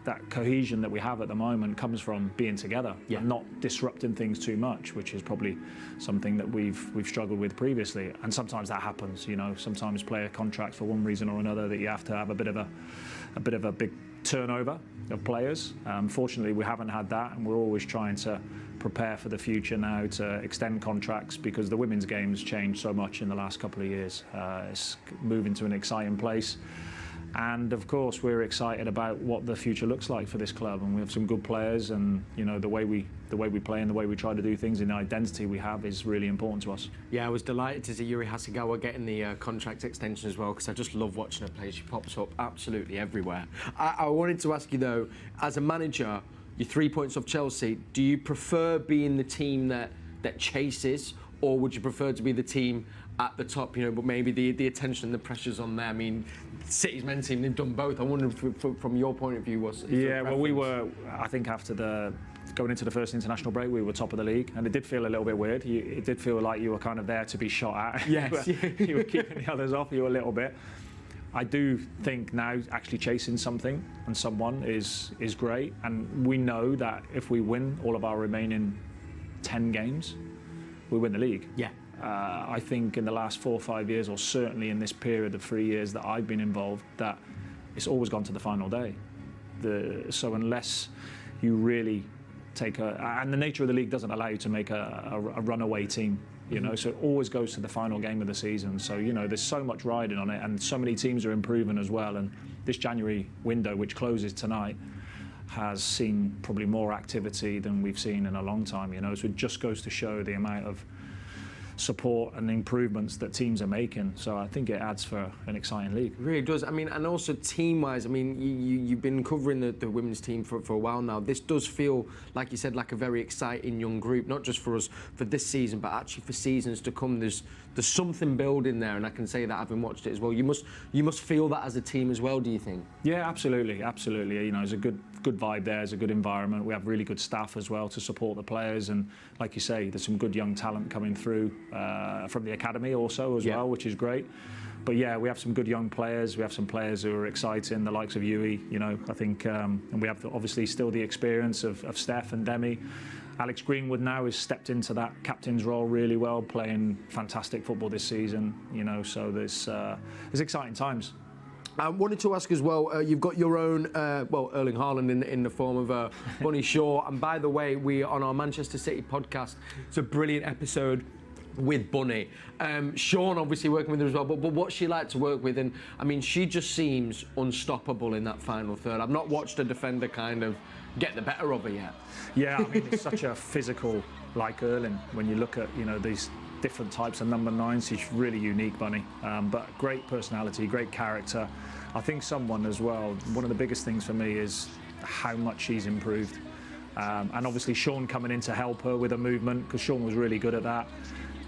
that cohesion that we have at the moment comes from being together and not disrupting things too much, which is probably something that we've struggled with previously. And sometimes that happens, you know. Sometimes player contracts for one reason or another that you have to have a bit of a big turnover of players. Fortunately, we haven't had that, and we're always trying to prepare for the future now to extend contracts, because the women's game's changed so much in the last couple of years. It's moving to an exciting place. And of course, we're excited about what the future looks like for this club, and we have some good players, and you know, the way we play and the way we try to do things, and the identity we have is really important to us. Yeah, I was delighted to see Yuri Hasegawa getting the contract extension as well, because I just love watching her play. She pops up absolutely everywhere. I wanted to ask you though, as a manager, you're 3 points off Chelsea. Do you prefer being the team that chases, or would you prefer to be the team at the top, you know, but maybe the attention and the pressure's on there? I mean, City's men's team, they've done both. I wonder from your point of view, what's well, we were, I think after going into the first international break, we were top of the league, and it did feel a little bit weird. It did feel like you were kind of there to be shot at. Yes. You were keeping the others off you a little bit. I do think now actually chasing something and someone is great, and we know that if we win all of our remaining 10 games, we win the league. Yeah. I think in the last 4 or 5 years, or certainly in this period of 3 years that I've been involved, that it's always gone to the final day. So unless you really take and the nature of the league doesn't allow you to make a runaway team, you know, so it always goes to the final game of the season. So, you know, there's so much riding on it, and so many teams are improving as well. And this January window, which closes tonight, has seen probably more activity than we've seen in a long time, you know, so it just goes to show the amount of support and improvements that teams are making. So I think it adds for an exciting league. It really does. I mean, and also team-wise, I mean, you've been covering the women's team for a while now. This does feel, like you said, like a very exciting young group, not just for us for this season, but actually for seasons to come. There's something building there, and I can say that having watched it as well. You must feel that as a team as well, do you think? Yeah, absolutely. You know, there's a good vibe there, there's a good environment. We have really good staff as well to support the players, and like you say, there's some good young talent coming through from the academy also as well, which is great. But yeah, we have some good young players. We have some players who are exciting, the likes of Yui, you know, I think, and we have obviously still the experience of Steph and Demi. Alex Greenwood now has stepped into that captain's role really well, playing fantastic football this season, you know, so there's exciting times. I wanted to ask as well, you've got your own, Erling Haaland in the form of Bunny Shaw. And by the way, we on our Manchester City podcast, it's a brilliant episode with Bunny. Sean obviously working with her as well, but what's she like to work with? And I mean, she just seems unstoppable in that final third. I've not watched a defender kind of get the better of her yet. Yeah, I mean, it's such a physical, like Erling, when you look at, you know, these different types of number 9s. She's really unique, Bunny, but great personality, great character. I think someone as well, one of the biggest things for me is how much she's improved. And obviously Sean coming in to help her with her movement, because Sean was really good at that.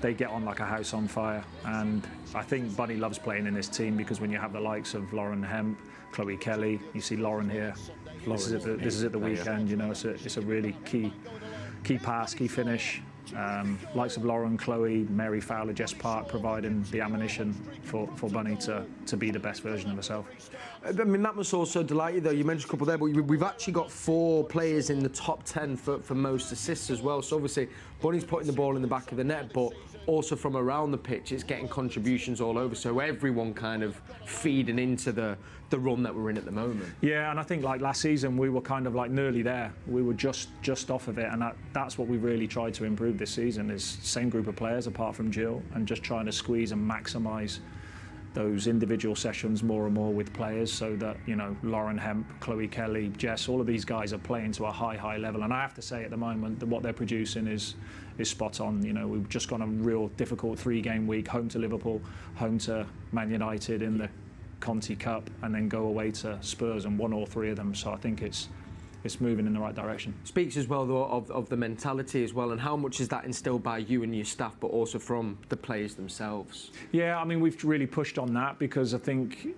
They get on like a house on fire, and I think Bunny loves playing in this team, because when you have the likes of Lauren Hemp, Chloe Kelly, you see Lauren here. This is at the weekend, you know, it's a really key pass, key finish. Likes of Lauren, Chloe, Mary Fowler, Jess Park, providing the ammunition for Bunny to be the best version of herself. I mean, that must also delight you, though. You mentioned a couple there, but we've actually got 4 players in the top 10 for most assists as well. So obviously, Bunny's putting the ball in the back of the net, but also from around the pitch, it's getting contributions all over. So everyone kind of feeding into the run that we're in at the moment. Yeah, and I think like last season, we were kind of like nearly there. We were just off of it, and that's what we really tried to improve this season, is same group of players apart from Jill, and just trying to squeeze and maximise those individual sessions more and more with players, so that, you know, Lauren Hemp, Chloe Kelly, Jess, all of these guys are playing to a high level. And I have to say at the moment that what they're producing is spot on. You know, we've just gone a real difficult 3-game week, home to Liverpool, home to Man United in the Conti Cup, and then go away to Spurs and won all 3 of them. So I think it's moving in the right direction. Speaks as well, though, of the mentality as well, and how much is that instilled by you and your staff, but also from the players themselves? Yeah, I mean, we've really pushed on that, because I think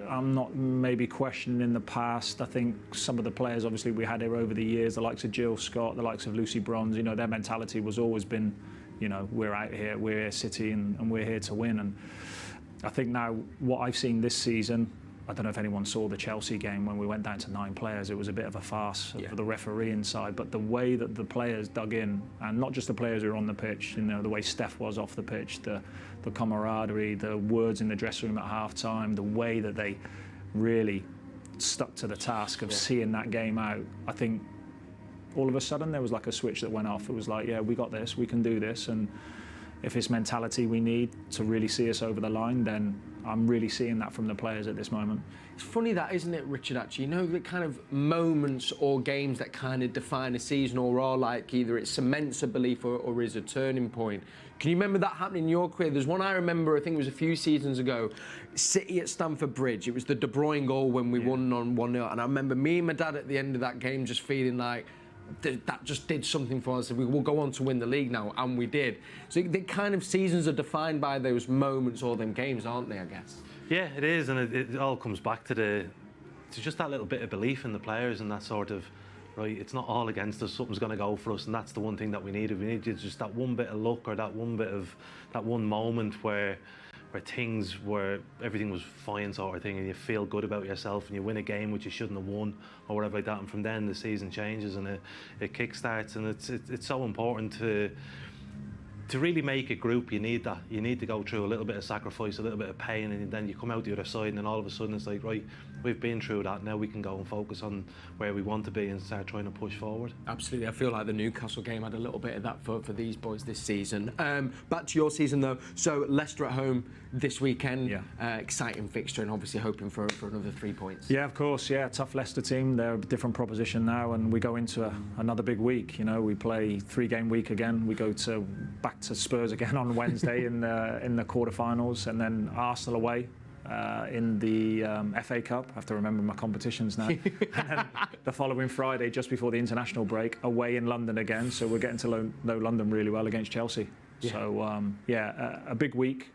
I'm not maybe questioning in the past. I think some of the players, obviously, we had here over the years, the likes of Jill Scott, the likes of Lucy Bronze, you know, their mentality was always been, you know, we're out here, we're here City, and we're here to win. And I think now what I've seen this season, I don't know if anyone saw the Chelsea game when we went down to 9 players. It was a bit of a farce for the referee inside, but the way that the players dug in, and not just the players who were on the pitch, you know, the way Steph was off the pitch, the camaraderie, the words in the dressing room at half-time, the way that they really stuck to the task of seeing that game out. I think all of a sudden there was like a switch that went off. It was like, yeah, we got this, we can do this, and if it's mentality we need to really see us over the line, then I'm really seeing that from the players at this moment. It's funny that, isn't it, Richard, actually? You know, the kind of moments or games that kind of define a season or are like either it cements a belief or is a turning point. Can you remember that happening in your career? There's one I remember, I think it was a few seasons ago, City at Stamford Bridge. It was the De Bruyne goal when we won on 1-0. And I remember me and my dad at the end of that game just feeling like, that just did something for us. We will go on to win the league now, and we did. So the kind of seasons are defined by those moments or them games, aren't they, I guess? Yeah, it is, and it all comes back to just that little bit of belief in the players and that sort of, right, it's not all against us, something's going to go for us, and that's the one thing that we need. We need just that one bit of luck, or that one moment where everything was fine, sort of thing, and you feel good about yourself and you win a game which you shouldn't have won or whatever like that, and from then the season changes and it kick-starts, and it's so important to really make a group. You need that. You need to go through a little bit of sacrifice, a little bit of pain, and then you come out the other side, and then all of a sudden it's like, right, we've been through that, now we can go and focus on where we want to be and start trying to push forward. Absolutely. I feel like the Newcastle game had a little bit of that for these boys this season. Back to your season though, so Leicester at home this weekend, exciting fixture, and obviously hoping for another 3 points. Yeah, of course, tough Leicester team. They're a different proposition now, and we go into another big week. You know, we play 3-game week again. We go back to Spurs again on Wednesday in the quarterfinals, and then Arsenal away in the FA Cup. I have to remember my competitions now. And then the following Friday, just before the international break, away in London again. So we're getting to know London really well against Chelsea. Yeah. So a big week,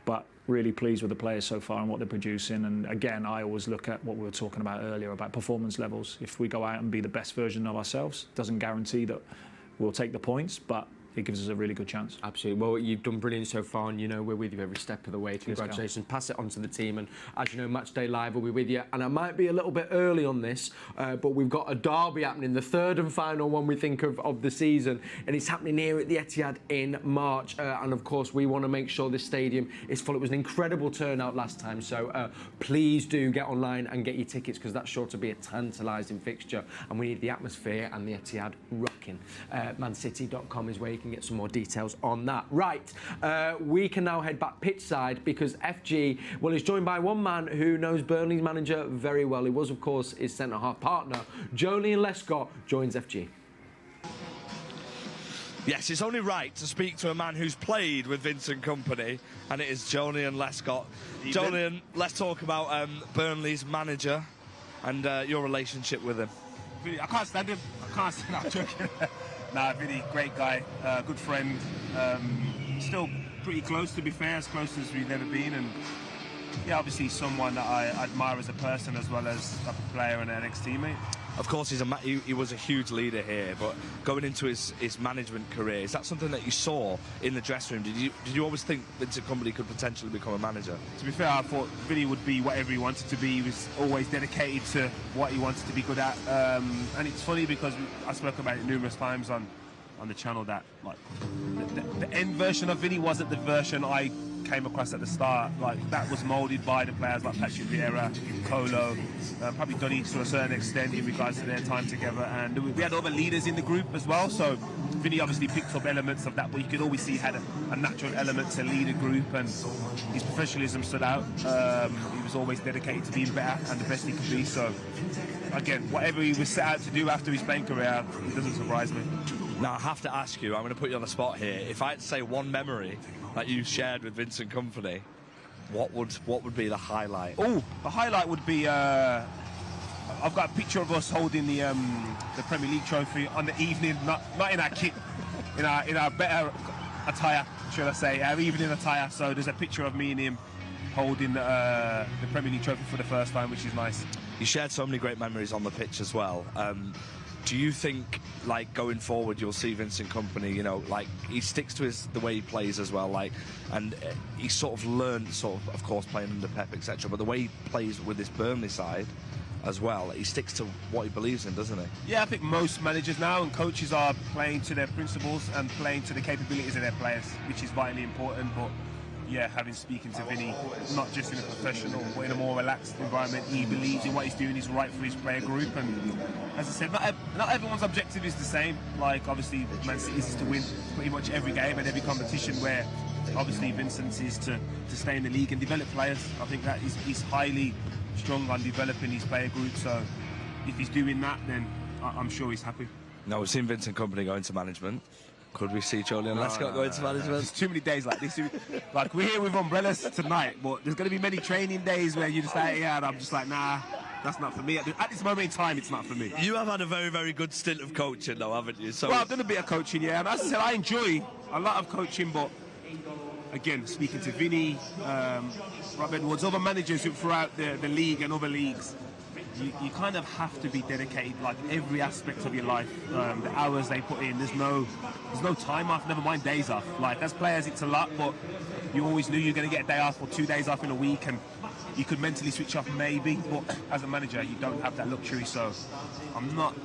but really pleased with the players so far and what they're producing. And again, I always look at what we were talking about earlier about performance levels. If we go out and be the best version of ourselves, doesn't guarantee that we'll take the points, but it gives us a really good chance. Absolutely. Well, you've done brilliant so far, and you know we're with you every step of the way. Congratulations. Pass it on to the team, and as you know, Matchday Live will be with you. And I might be a little bit early on this, but we've got a derby happening, the third and final one we think of the season, and it's happening here at the Etihad in March. And of course, we want to make sure this stadium is full. It was an incredible turnout last time, so please do get online and get your tickets, because that's sure to be a tantalising fixture, and we need the atmosphere and the Etihad rocking. mancity.com is where you can get some more details on that. Right, we can now head back pitch side, because FG, well, is joined by one man who knows Burnley's manager very well. He was, of course, his centre-half partner. Joleon Lescott joins FG. Yes, it's only right to speak to a man who's played with Vincent Kompany, and it is Joleon Lescott. Joleon, let's talk about Burnley's manager and your relationship with him. Really, I can't stand him. I can't stand him. I'm joking. Nah, really great guy, good friend. Still pretty close, to be fair, as close as we've ever been. And yeah, obviously someone that I admire as a person as well as a player and an ex-teammate. Of course, he was a huge leader here, but going into his management career, is that something that you saw in the dressing room? Did you always think Vincent Kompany could potentially become a manager? To be fair, I thought Vinny would be whatever he wanted to be. He was always dedicated to what he wanted to be good at. And it's funny because I spoke about it numerous times on the channel that like the end version of Vinny wasn't the version I came across at the start. Like that was moulded by the players like Patrick Vieira, Colo, probably Donny to a certain extent in regards to their time together, and we had other leaders in the group as well, so Vinny obviously picked up elements of that, but you could always see he had a natural element to lead a group, and his professionalism stood out. He was always dedicated to being better and the best he could be, so again, whatever he was set out to do after his playing career, it doesn't surprise me. Now I have to ask you, I'm going to put you on the spot here, if I had to say one memory that you shared with Vincent Kompany, what would be the highlight? Oh, the highlight would be I've got a picture of us holding the Premier League trophy on the evening, not in our kit, in our better attire, should I say, our evening attire. So there's a picture of me and him holding the Premier League trophy for the first time, which is nice. You shared so many great memories on the pitch as well. do you think, like, going forward, you'll see Vincent Kompany, you know, like, he sticks to the way he plays as well, like, and he sort of learned, of course, playing under Pep, etc., but the way he plays with this Burnley side as well, he sticks to what he believes in, doesn't he? Yeah, I think most managers now and coaches are playing to their principles and playing to the capabilities of their players, which is vitally important. But yeah, speaking to Vinny, not just in a professional but in a more relaxed environment, he believes in what he's doing is right for his player group. And as I said, not everyone's objective is the same. Like, obviously, Man City's is to win pretty much every game and every competition, where obviously Vincent's is to stay in the league and develop players. I think that he's highly strong on developing his player group, so if he's doing that, then I'm sure he's happy. Now, we've seen Vincent Kompany go into management. Could we see Julian Lescott go into management? There's too many days like this. Like, we're here with umbrellas tonight, but there's going to be many training days where you just like, yeah, and I'm just like, nah, that's not for me. At this moment in time, it's not for me. You have had a very, very good stint of coaching, though, haven't you? So well, I've done a bit of coaching, yeah, and as I said, I enjoy a lot of coaching, but again, speaking to Vinny, Rob Edwards, other managers throughout the league and other leagues, you kind of have to be dedicated, like, every aspect of your life. The hours they put in, there's no time off, never mind days off. Like, as players, it's a lot, but you always knew you were going to get a day off or 2 days off in a week, and you could mentally switch off maybe, but as a manager, you don't have that luxury, so I'm not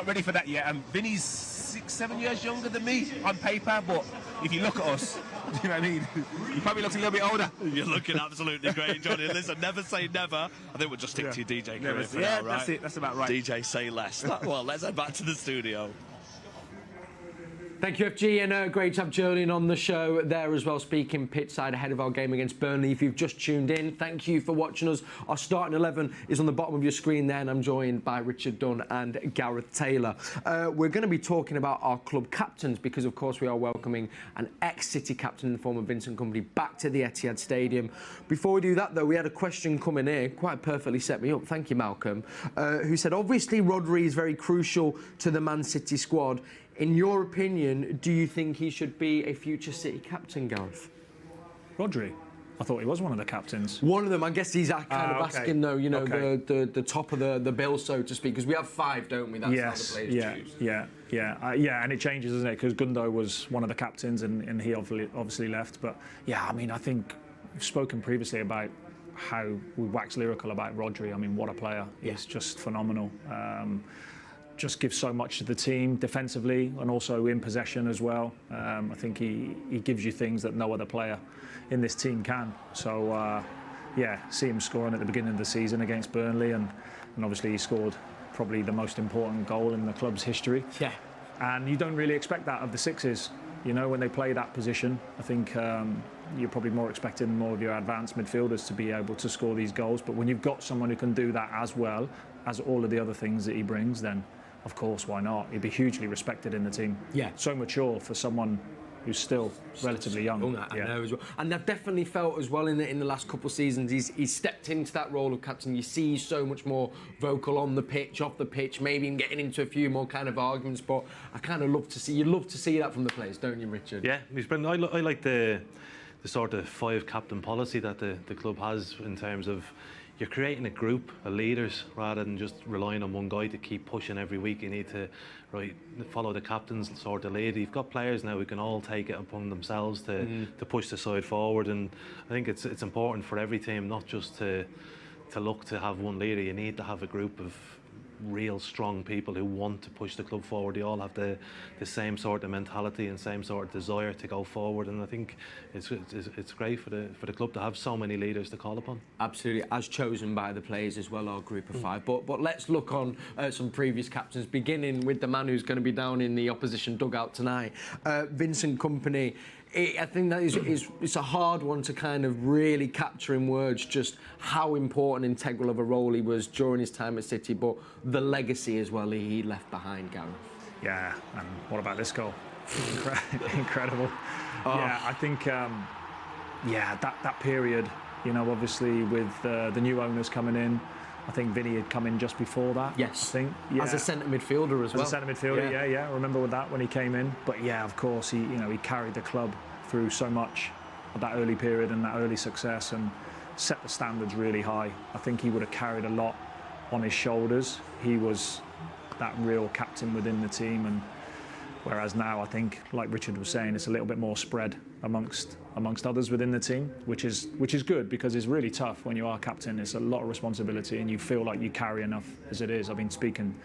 ready for that yet. And Vinny's 6-7 years younger than me on paper, but if you look at us, you know what I mean? He probably looks a little bit older. You're looking absolutely great, Johnny. Listen, never say never. I think we'll just stick to your DJ career for now, right? That's it. That's about right. DJ, say less. Well, let's head back to the studio. Thank you, FG, and great to have Julian on the show there as well, speaking pitch side ahead of our game against Burnley. If you've just tuned in, thank you for watching us. Our starting 11 is on the bottom of your screen there, and I'm joined by Richard Dunn and Gareth Taylor. We're going to be talking about our club captains because, of course, we are welcoming an ex-City captain in the form of Vincent Kompany back to the Etihad Stadium. Before we do that, though, we had a question coming in, quite perfectly set me up, thank you, Malcolm, who said, obviously, Rodri is very crucial to the Man City squad. In your opinion, do you think he should be a future City captain, Gareth? Rodri? I thought he was one of the captains. One of them. I guess he's kind of asking, though, you know, the top of the bill, so to speak, because we have 5, don't we? That's how the players choose. Yeah, and it changes, doesn't it? Because Gundo was one of the captains, and he obviously left. But, yeah, I mean, I think we've spoken previously about how we wax lyrical about Rodri. I mean, what a player. He's just phenomenal. Just gives so much to the team defensively and also in possession as well. I think he gives you things that no other player in this team can. So, see him scoring at the beginning of the season against Burnley, and obviously he scored probably the most important goal in the club's history. Yeah. And you don't really expect that of the sixes. You know, when they play that position, I think you're probably more expecting more of your advanced midfielders to be able to score these goals. But when you've got someone who can do that as well as all of the other things that he brings, then of course, why not? He'd be hugely respected in the team. Yeah. So mature for someone who's still relatively young. I know as well. And I've definitely felt as well in the last couple of seasons, he's stepped into that role of captain. You see he's so much more vocal on the pitch, off the pitch, maybe even getting into a few more kind of arguments. But I kind of love to see that from the players, don't you, Richard? Yeah, he's brilliant. I like the sort of 5 captain policy that the club has, in terms of you're creating a group of leaders rather than just relying on one guy to keep pushing every week. You need to follow the captain's sort of lead. You've got players now who can all take it upon themselves to push the side forward, and I think it's important for every team not just to look to have one leader. You need to have a group of real strong people who want to push the club forward. They all have the same sort of mentality and same sort of desire to go forward, and I think it's great for the club to have so many leaders to call upon. Absolutely, as chosen by the players as well, our group of 5. But let's look on some previous captains, beginning with the man who's going to be down in the opposition dugout tonight, Vincent Kompany. I think that it's a hard one to kind of really capture in words just how important, integral of a role he was during his time at City, but the legacy as well he left behind, Gareth. Yeah, and what about this goal? Incredible. Oh. Yeah, I think, that period, you know, obviously with the new owners coming in, I think Vinny had come in just before that. Yes. I think. Yeah. As a centre midfielder as well. As a centre midfielder, yeah. I remember with that when he came in. But yeah, of course, he carried the club through so much of that early period and that early success, and set the standards really high. I think he would have carried a lot on his shoulders. He was that real captain within the team. And whereas now, I think, like Richard was saying, it's a little bit more spread amongst others within the team, which is good, because it's really tough when you are captain. It's a lot of responsibility, and you feel like you carry enough as it is. I've been speaking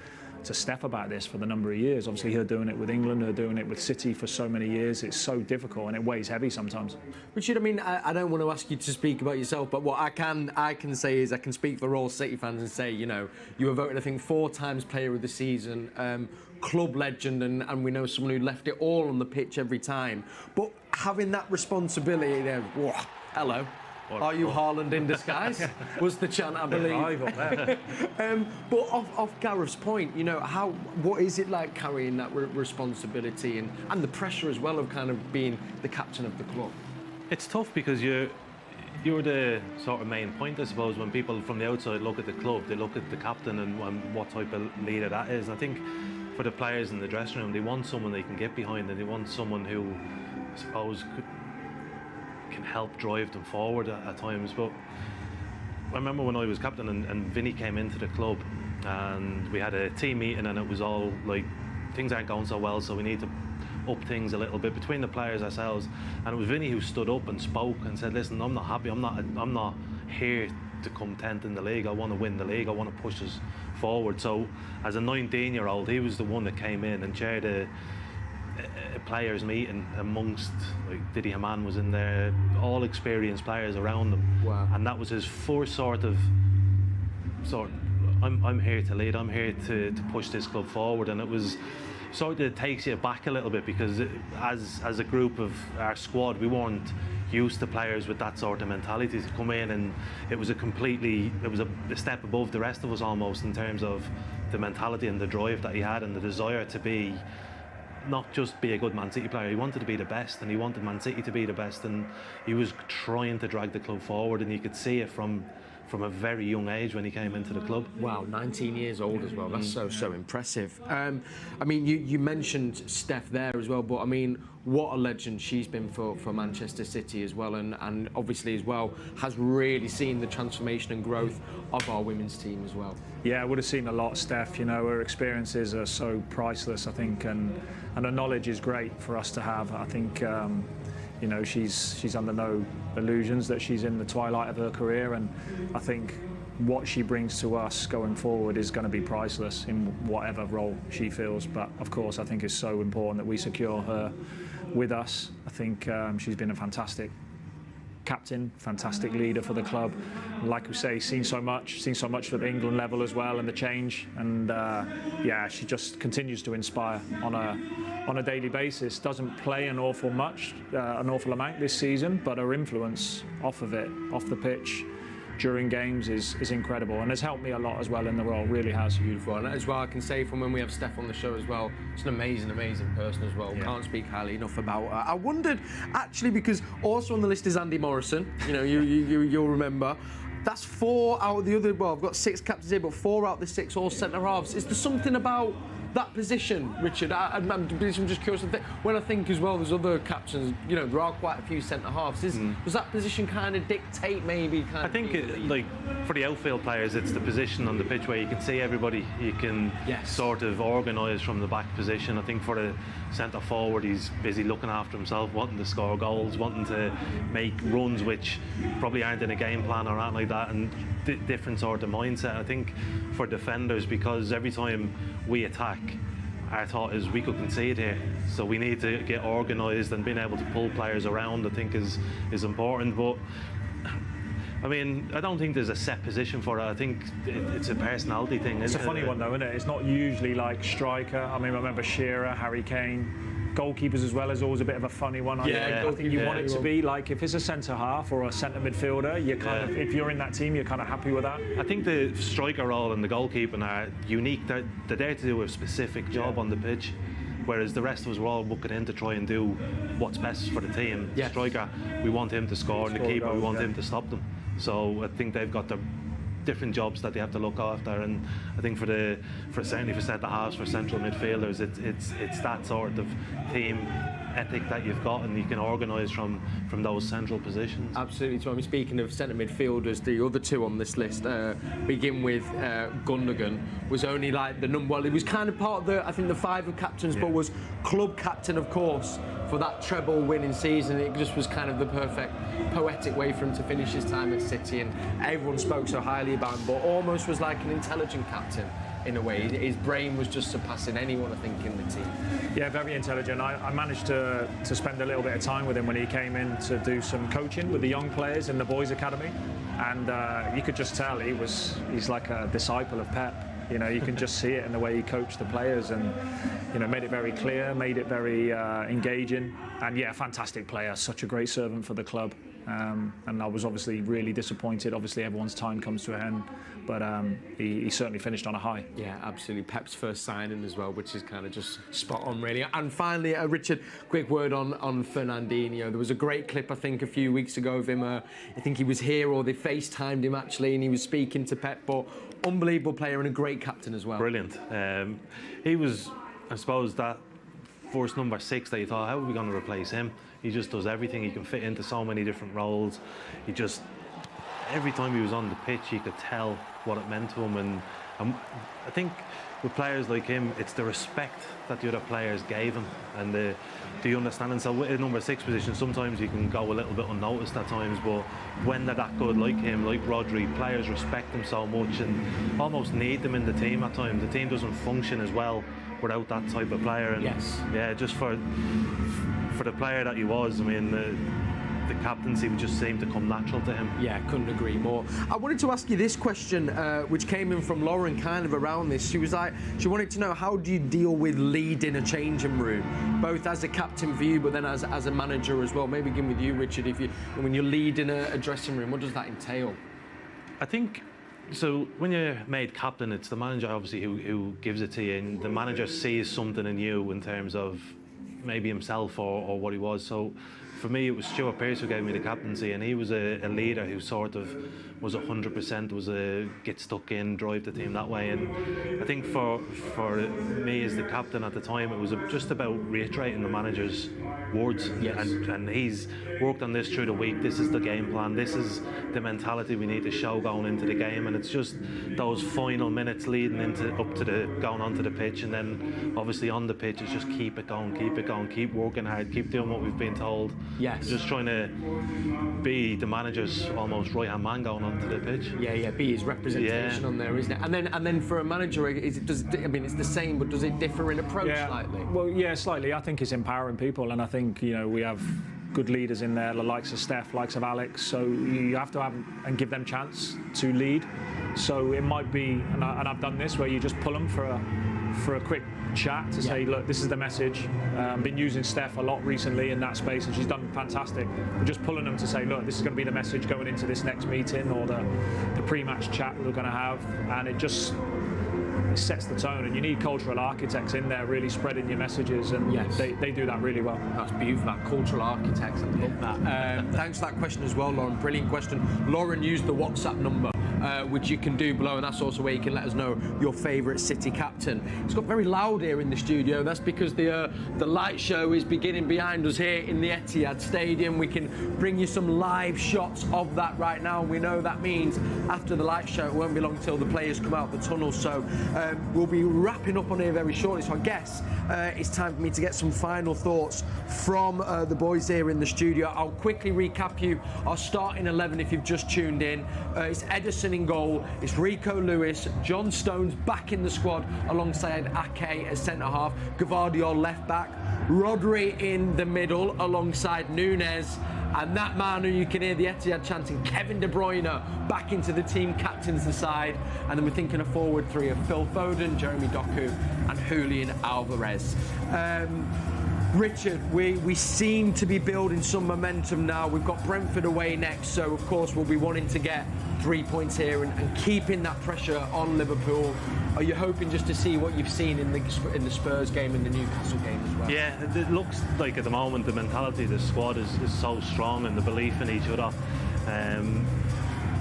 to Steph about this for the number of years. Obviously, her doing it with England, her doing it with City for so many years. It's so difficult, and it weighs heavy sometimes. Richard, I mean, I don't want to ask you to speak about yourself, but what I can say is I can speak for all City fans and say, you know, you were voted, I think, 4 times Player of the Season, club legend, and we know someone who left it all on the pitch every time. But having that responsibility there, whoa, hello. Are you Haaland in disguise? Was the chant, I believe. But off Gareth's point, you know, what is it like carrying that responsibility and the pressure as well of kind of being the captain of the club? It's tough because you're the sort of main point, I suppose. When people from the outside look at the club, they look at the captain and what type of leader that is. I think for the players in the dressing room, they want someone they can get behind, and they want someone who, I suppose, can help drive them forward at times. But I remember when I was captain and Vinny came into the club, and we had a team meeting, and it was all like, things aren't going so well, so we need to up things a little bit between the players ourselves. And it was Vinny who stood up and spoke and said, listen, I'm not happy, I'm not here to come 10th in the league. I want to win the league, I want to push us forward. So as a 19-year-old, he was the one that came in and chaired a players meeting amongst, like, Didi Hamann was in there, all experienced players around him. Wow. And that was his first sort of I'm here to lead, I'm here to push this club forward. And it was sort of takes you back a little bit, because as a group of our squad, we weren't used to players with that sort of mentality to come in, and it was a step above the rest of us almost, in terms of the mentality and the drive that he had, and the desire to be not just be a good Man City player. He wanted to be the best, and he wanted Man City to be the best, and he was trying to drag the club forward, and you could see it from a very young age when he came into the club. Wow, 19 years old as well. That's so impressive. I mean, you mentioned Steph there as well, but I mean, what a legend she's been for Manchester City as well, and obviously as well has really seen the transformation and growth of our women's team as well. Yeah, I would have seen a lot, Steph. You know, her experiences are so priceless, I think, and her knowledge is great for us to have. I think, you know, she's under no illusions that she's in the twilight of her career, and I think what she brings to us going forward is going to be priceless in whatever role she fills. But of course, I think it's so important that we secure her with us. I think she's been a fantastic captain, fantastic leader for the club. Like we say, seen so much at the England level as well, and the change. And yeah, she just continues to inspire on a daily basis. Doesn't play an awful amount this season, but her influence off the pitch, during games is incredible, and has helped me a lot as well in the role. Really has. Beautiful. And as well, I can say from when we have Steph on the show as well, she's an amazing person as well. Yeah. Can't speak highly enough about her. I wondered actually, because also on the list is Andy Morrison. You know, you'll remember. That's 4 out of the other. Well, I've got 6 captains here, but 4 out of the 6 all centre halves. Is there something about that position, Richard? I'm just curious. When I think as well, there's other captains. You know, there are quite a few centre halves. Does that position kind of dictate maybe? I think like for the outfield players, it's the position on the pitch where you can see everybody. You can sort of organise from the back position. I think for the centre forward, he's busy looking after himself, wanting to score goals, wanting to make runs which probably aren't in a game plan or anything like that, and different sort of mindset. I think for defenders, because every time we attack, our thought is we could concede here, so we need to get organised, and being able to pull players around I think is important. But I mean, I don't think there's a set position for it. I think it's a personality thing. It's a funny one though, isn't it? It's not usually like striker. I mean, I remember Shearer, Harry Kane. Goalkeepers as well is always a bit of a funny one. I think you want it to be like, if it's a centre half or a centre midfielder, you kind of, if you're in that team, you're kind of happy with that. I think the striker role and the goalkeeping are unique. They're there to do a specific job on the pitch, whereas the rest of us were all looking in to try and do what's best for the team. Striker, we want him to score, and the keeper, we want him to stop them. So I think they've got different jobs that they have to look after, and I think certainly for centre halves, for central midfielders, it's that sort of team ethic that you've got, and you can organise from those central positions. Absolutely. So, I mean, speaking of centre midfielders, the other two on this list begin with Gundogan. Was only like the number. Well, he was kind of part of the, I think, the 5 of captains, but was club captain, of course, for that treble winning season. It just was kind of the perfect poetic way for him to finish his time at City, and everyone spoke so highly about him, but almost was like an intelligent captain in a way. His brain was just surpassing anyone, I think, in the team. Yeah, very intelligent. I managed to spend a little bit of time with him when he came in to do some coaching with the young players in the boys' academy, and you could just tell he's like a disciple of Pep. You know, you can just see it in the way he coached the players, and made it very clear, made it very engaging, and yeah, fantastic player, such a great servant for the club. And I was obviously really disappointed. Obviously, everyone's time comes to an end, but he certainly finished on a high. Yeah, absolutely. Pep's first signing as well, which is kind of just spot on, really. And finally, Richard, quick word on Fernandinho. There was a great clip, I think, a few weeks ago of him. I think he was here, or they FaceTimed him actually, and he was speaking to Pep. But unbelievable player and a great captain as well. Brilliant. He was, I suppose, that first number 6 that you thought, how are we going to replace him? He just does everything. He can fit into so many different roles. He just, every time he was on the pitch, you could tell what it meant to him. And I think with players like him, it's the respect that the other players gave him, and the understanding. So with a number 6 position, sometimes you can go a little bit unnoticed at times, but when they're that good, like him, like Rodri, players respect them so much and almost need them in the team at times. The team doesn't function as well without that type of player. And yes. Yeah, just for the player that he was, I mean, the captaincy would just seem to come natural to him. Yeah, couldn't agree more. I wanted to ask you this question, which came in from Lauren, kind of around this. She wanted to know, how do you deal with leading a changing room, both as a captain for you, but then as a manager as well? Maybe begin with you, Richard. When you're leading a dressing room, what does that entail? I think, so when you're made captain, it's the manager obviously who gives it to you, and the manager sees something in you in terms of maybe himself or what he was. So for me, it was Stuart Pearce who gave me the captaincy, and he was a leader who sort of was 100%, was a get stuck in, drive the team that way. And I think for me as the captain at the time, it was just about reiterating the manager's words. Yes. And he's worked on this through the week. This is the game plan. This is the mentality we need to show going into the game. And it's just those final minutes leading up to going onto the pitch, and then obviously on the pitch, it's just keep it going, keep working hard, keep doing what we've been told. Yes. Just trying to be the manager's almost right-hand man going onto the pitch. Yeah, be his representation on there, isn't it? And then for a manager, it's the same, but does it differ in approach slightly? Well, yeah, slightly. I think it's empowering people, and I think we have good leaders in there, the likes of Steph, likes of Alex. So you have to have and give them chance to lead. So it might be, and I've done this, where you just pull them for a quick chat to say, look, this is the message. I've been using Steph a lot recently in that space, and she's done fantastic. We're just pulling them to say, look, this is going to be the message going into this next meeting, or the pre-match chat we're going to have, and it sets the tone. And you need cultural architects in there really spreading your messages, and they do that really well. That's beautiful, that cultural architects. I love that. Thanks for that question as well, Lauren. Brilliant question. Lauren used the WhatsApp number, which you can do below, and that's also where you can let us know your favourite City captain. It's got very loud here in the studio. That's because the light show is beginning behind us here in the Etihad Stadium. We can bring you some live shots of that right now. We know that means after the light show, it won't be long till the players come out the tunnel. So we'll be wrapping up on here very shortly. So I guess it's time for me to get some final thoughts from the boys here in the studio. I'll quickly recap you our starting 11 if you've just tuned in. It's Ederson in goal, it's Rico Lewis, John Stones back in the squad alongside Ake as centre-half, Guardiola left-back, Rodri in the middle alongside Núñez, and that man who you can hear the Etihad chanting, Kevin De Bruyne, back into the team captains the side. And then we're thinking a forward three of Phil Foden, Jeremy Doku and Julian Alvarez. Richard, we seem to be building some momentum now. We've got Brentford away next, so of course we'll be wanting to get 3 points here and keeping that pressure on Liverpool. Are you hoping just to see what you've seen in the Spurs game and the Newcastle game as well? Yeah, it looks like at the moment the mentality of the squad is so strong, and the belief in each other.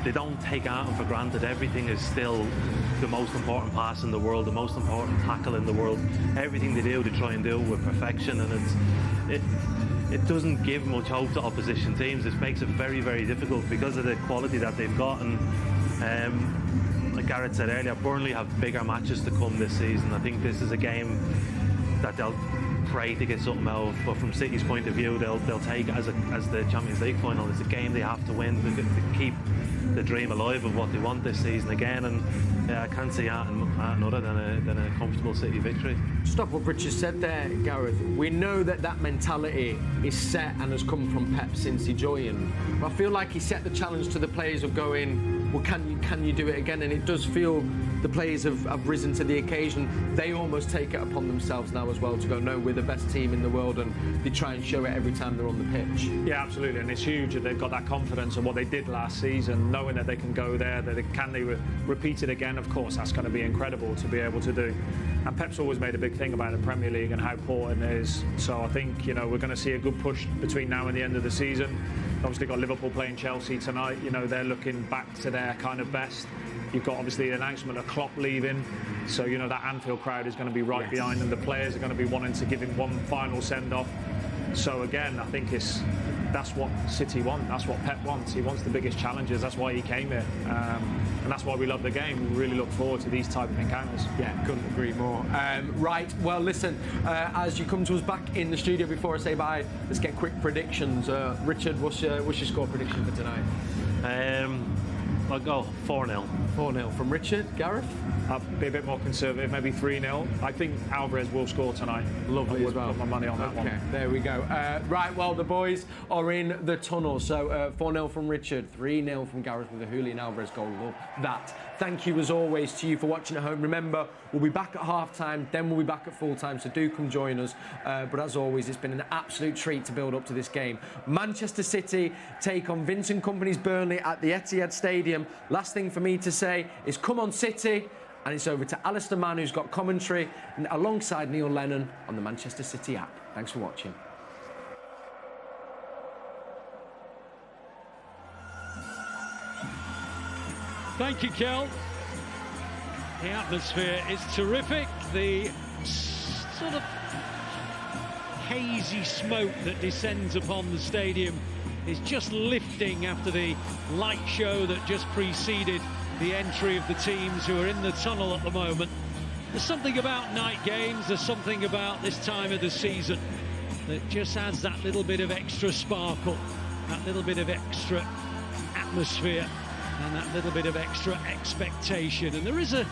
they don't take Artem for granted. Everything is still the most important pass in the world, the most important tackle in the world. Everything they do, they try and do it with perfection, and it doesn't give much hope to opposition teams. It makes it very, very difficult because of the quality that they've got. And like Gareth said earlier, Burnley have bigger matches to come this season. I think this is a game that they'll pray to get something out of, but from City's point of view, they'll take it as the Champions League final. It's a game they have to win to keep the dream alive of what they want this season again. And I can't see anything other than a comfortable City victory. Stop what Richard said there, Gareth. We know that mentality is set and has come from Pep since he joined. But I feel like he set the challenge to the players of going, well, can you do it again? And it does feel the players have risen to the occasion. They almost take it upon themselves now as well to go, no, we're the best team in the world, and they try and show it every time they're on the pitch. Yeah, absolutely, and it's huge that they've got that confidence of what they did last season, knowing that they can go there, that they repeat it again. Of course, that's going to be incredible to be able to do. And Pep's always made a big thing about the Premier League and how important it is. So I think, you know, we're going to see a good push between now and the end of the season. Obviously got Liverpool playing Chelsea tonight. You know, they're looking back to their kind of best. You've got obviously the announcement of Klopp leaving, so you know that Anfield crowd is going to be right behind them. The players are going to be wanting to give him one final send-off. So again, I think that's what City want. That's what Pep wants. He wants the biggest challenges. That's why he came here, and that's why we love the game. We really look forward to these type of encounters. Yeah, couldn't agree more. Right, well, listen, as you come to us back in the studio before I say bye, let's get quick predictions. Richard, what's your score prediction for tonight? I'll go 4-0. 4-0 from Richard. Gareth? I'll be a bit more conservative, maybe 3-0. I think Alvarez will score tonight. Lovely as well. Put my money on that one. Okay, there we go. Right, well, the boys are in the tunnel. So 4-0 from Richard, 3-0 from Gareth with a Julian Alvarez goal. Love that. Thank you, as always, to you for watching at home. Remember, we'll be back at half-time, then we'll be back at full-time, so do come join us. But as always, it's been an absolute treat to build up to this game. Manchester City take on Vincent Kompany's Burnley at the Etihad Stadium. Last thing for me to say is come on, City. And it's over to Alistair Mann, who's got commentary, and alongside Neil Lennon on the Manchester City app. Thanks for watching. Thank you, Kel. The atmosphere is terrific. The sort of hazy smoke that descends upon the stadium is just lifting after the light show that just preceded the entry of the teams who are in the tunnel at the moment. There's something about night games, there's something about this time of the season that just adds that little bit of extra sparkle, that little bit of extra atmosphere, and that little bit of extra expectation. And there is a